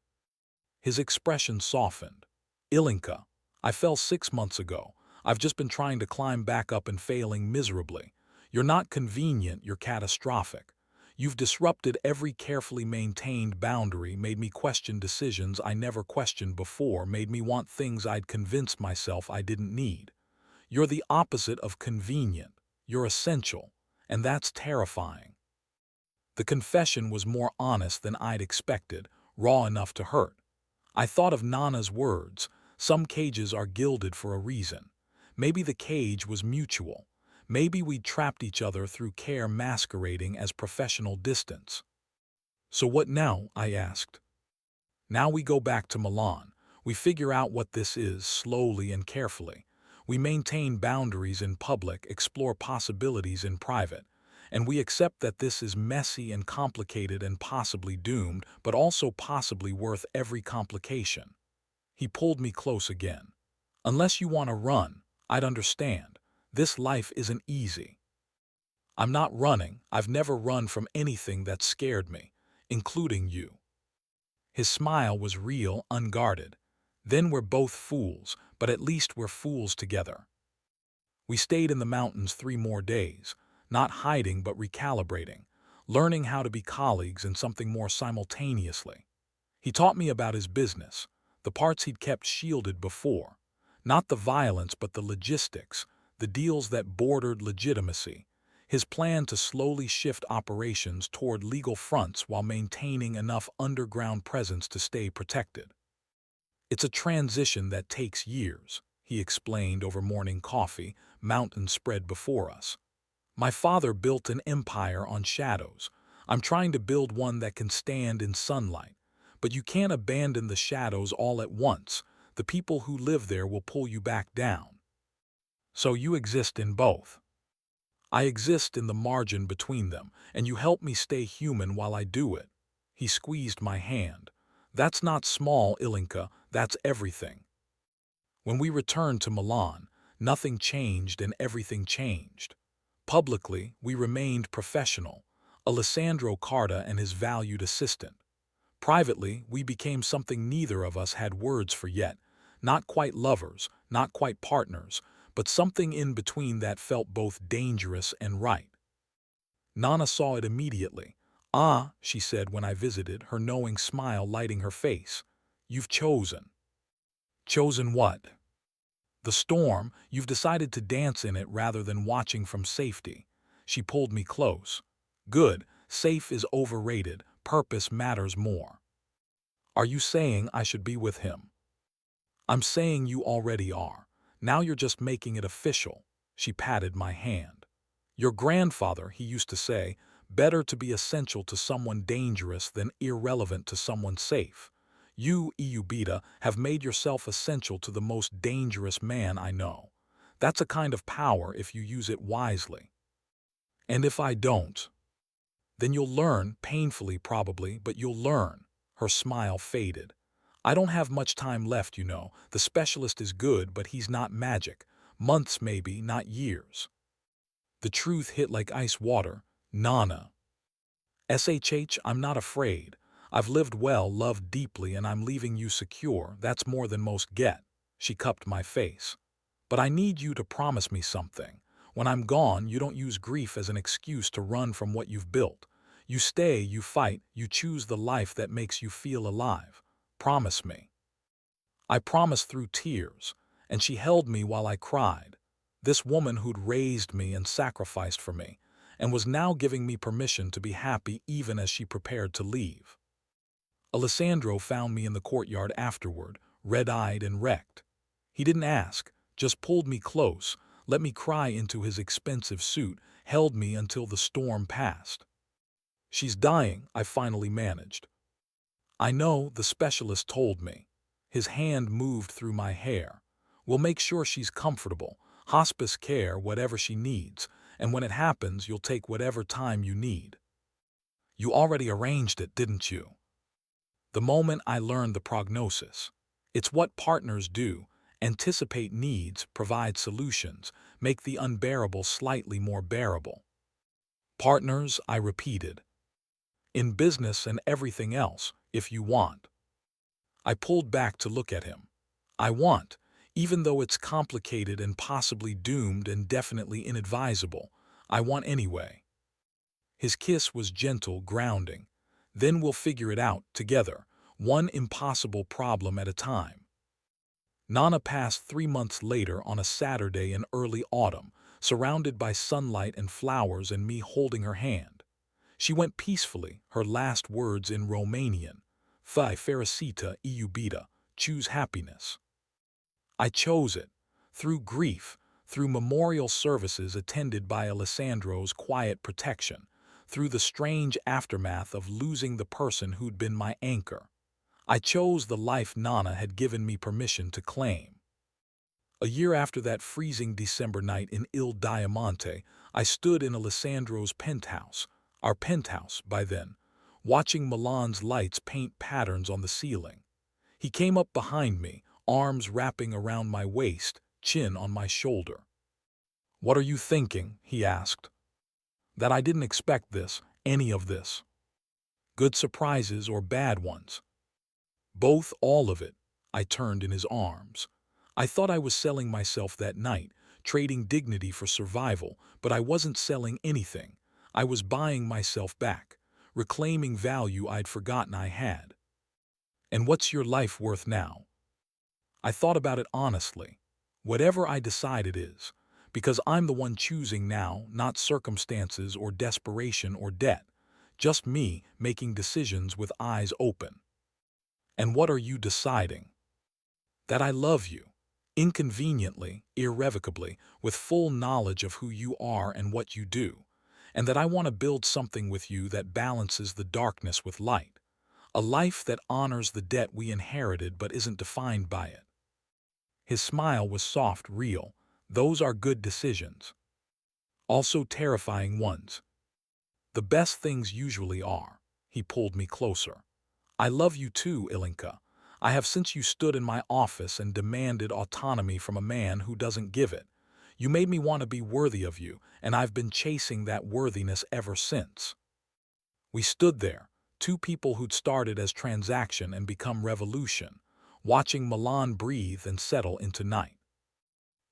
His expression softened. "Ilinka, I fell 6 months ago. I've just been trying to climb back up and failing miserably. You're not convenient, you're catastrophic. You've disrupted every carefully maintained boundary, made me question decisions I never questioned before, made me want things I'd convinced myself I didn't need. You're the opposite of convenient. You're essential. And that's terrifying." The confession was more honest than I'd expected, raw enough to hurt. I thought of Nana's words, "Some cages are gilded for a reason." Maybe the cage was mutual. Maybe we'd trapped each other through care masquerading as professional distance. "So what now?" I asked. "Now we go back to Milan. We figure out what this is, slowly and carefully. We maintain boundaries in public, explore possibilities in private. And we accept that this is messy and complicated and possibly doomed, but also possibly worth every complication." He pulled me close again. "Unless you want to run, I'd understand. This life isn't easy." "I'm not running. I've never run from anything that scared me, including you." His smile was real, unguarded. "Then we're both fools, but at least we're fools together." We stayed in the mountains 3 more days, not hiding but recalibrating, learning how to be colleagues and something more simultaneously. He taught me about his business, the parts he'd kept shielded before, not the violence but the logistics, the deals that bordered legitimacy, his plan to slowly shift operations toward legal fronts while maintaining enough underground presence to stay protected. It's a transition that takes years, he explained over morning coffee, mountain spread before us. My father built an empire on shadows. I'm trying to build one that can stand in sunlight. But you can't abandon the shadows all at once. The people who live there will pull you back down. So you exist in both. I exist in the margin between them, and you help me stay human while I do it. He squeezed my hand. That's not small, Ilinka, that's everything. When we returned to Milan, nothing changed and everything changed. Publicly, we remained professional, Alessandro Carta and his valued assistant. Privately, we became something neither of us had words for yet, not quite lovers, not quite partners, but something in between that felt both dangerous and right. Nana saw it immediately. "Ah," she said when I visited, her knowing smile lighting her face. "You've chosen." "Chosen what?" "The storm. You've decided to dance in it rather than watching from safety." She pulled me close. "Good. Safe is overrated. Purpose matters more." "Are you saying I should be with him?" "I'm saying you already are. Now you're just making it official." She patted my hand. "Your grandfather, he used to say, better to be essential to someone dangerous than irrelevant to someone safe. You, Iubita, have made yourself essential to the most dangerous man I know. That's a kind of power if you use it wisely. And if I don't? Then you'll learn, painfully probably, but you'll learn." Her smile faded. "I don't have much time left, you know. The specialist is good, but he's not magic. Months maybe, not years." The truth hit like ice water. "Nana." I'm not afraid. I've lived well, loved deeply, and I'm leaving you secure. That's more than most get." She cupped my face. "But I need you to promise me something. When I'm gone, you don't use grief as an excuse to run from what you've built. You stay, you fight, you choose the life that makes you feel alive. Promise me." I promised through tears, and she held me while I cried. This woman who'd raised me and sacrificed for me, and was now giving me permission to be happy even as she prepared to leave. Alessandro found me in the courtyard afterward, red-eyed and wrecked. He didn't ask, just pulled me close, let me cry into his expensive suit, held me until the storm passed. "She's dying," I finally managed. "I know," the specialist told me. His hand moved through my hair. "We'll make sure she's comfortable, hospice care, whatever she needs, and when it happens, you'll take whatever time you need." "You already arranged it, didn't you?" The moment I learned the prognosis. It's what partners do: anticipate needs, provide solutions, make the unbearable slightly more bearable. "Partners," I repeated. "In business and everything else, if you want." I pulled back to look at him. "I want, even though it's complicated and possibly doomed and definitely inadvisable, I want anyway." His kiss was gentle, grounding. "Then we'll figure it out, together, one impossible problem at a time." Nana passed 3 months later on a Saturday in early autumn, surrounded by sunlight and flowers and me holding her hand. She went peacefully, her last words in Romanian. "Fai fericita iubita, choose happiness." I chose it. Through grief, through memorial services attended by Alessandro's quiet protection, through the strange aftermath of losing the person who'd been my anchor. I chose the life Nana had given me permission to claim. A year after that freezing December night in Il Diamante, I stood in Alessandro's penthouse, our penthouse by then, watching Milan's lights paint patterns on the ceiling. He came up behind me, arms wrapping around my waist, chin on my shoulder. "What are you thinking?" he asked. "That I didn't expect this, any of this. Good surprises or bad ones?" "Both, all of it." I turned in his arms. I thought I was selling myself that night, trading dignity for survival, but I wasn't selling anything. I was buying myself back, reclaiming value I'd forgotten I had. And what's your life worth now? I thought about it honestly. Whatever I decide it is, because I'm the one choosing now, not circumstances or desperation or debt, just me making decisions with eyes open. And what are you deciding? That I love you, inconveniently, irrevocably, with full knowledge of who you are and what you do, and that I want to build something with you that balances the darkness with light, a life that honors the debt we inherited but isn't defined by it. His smile was soft, real. Those are good decisions. Also terrifying ones. The best things usually are. He pulled me closer. I love you too, Ilinka. I have since you stood in my office and demanded autonomy from a man who doesn't give it. You made me want to be worthy of you, and I've been chasing that worthiness ever since. We stood there, two people who'd started as transaction and become revolution, watching Milan breathe and settle into night.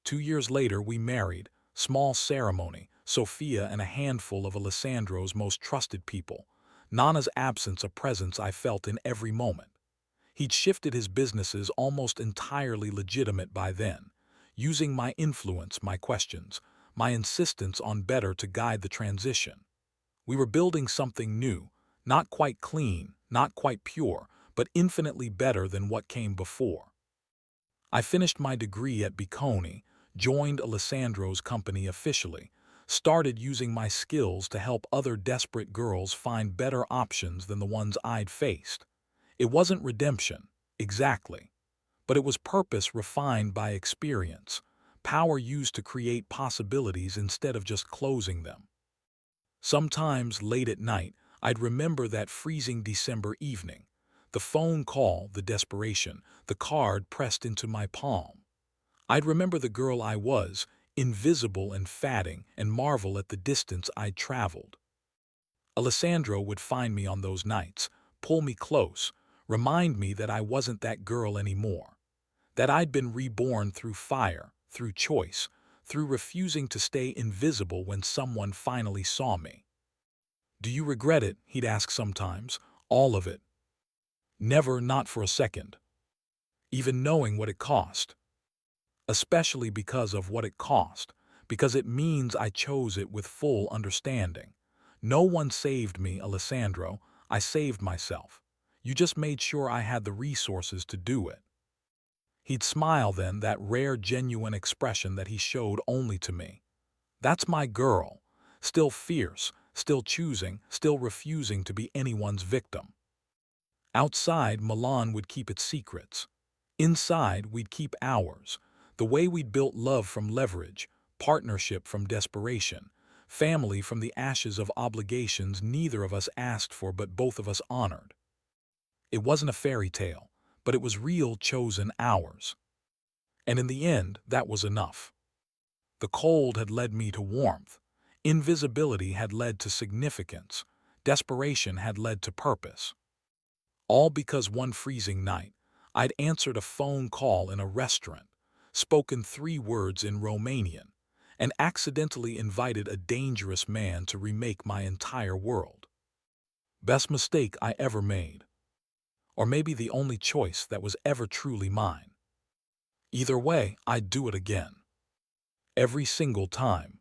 2 years later, we married, small ceremony, Sophia and a handful of Alessandro's most trusted people. Nana's absence a presence I felt in every moment. He'd shifted his businesses almost entirely legitimate by then, using my influence, my questions, my insistence on better to guide the transition. We were building something new, not quite clean, not quite pure, but infinitely better than what came before. I finished my degree at Bocconi, joined Alessandro's company officially, started using my skills to help other desperate girls find better options than the ones I'd faced. It wasn't redemption, exactly, but it was purpose refined by experience, power used to create possibilities instead of just closing them. Sometimes, late at night, I'd remember that freezing December evening, the phone call, the desperation, the card pressed into my palm. I'd remember the girl I was, invisible and fatting, and marvel at the distance I'd traveled. Alessandro would find me on those nights, pull me close, remind me that I wasn't that girl anymore, that I'd been reborn through fire, through choice, through refusing to stay invisible when someone finally saw me. Do you regret it? He'd ask sometimes. All of it. Never, not for a second. Even knowing what it cost. Especially because of what it cost, because it means I chose it with full understanding. No one saved me, Alessandro. I saved myself. You just made sure I had the resources to do it. He'd smile then, that rare, genuine expression that he showed only to me. That's my girl. Still fierce, still choosing, still refusing to be anyone's victim. Outside, Milan would keep its secrets. Inside, we'd keep ours. The way we'd built love from leverage, partnership from desperation, family from the ashes of obligations neither of us asked for but both of us honored. It wasn't a fairy tale, but it was real, chosen ours. And in the end, that was enough. The cold had led me to warmth. Invisibility had led to significance. Desperation had led to purpose. All because one freezing night, I'd answered a phone call in a restaurant, spoken 3 words in Romanian, and accidentally invited a dangerous man to remake my entire world. Best mistake I ever made. Or maybe the only choice that was ever truly mine. Either way, I'd do it again. Every single time.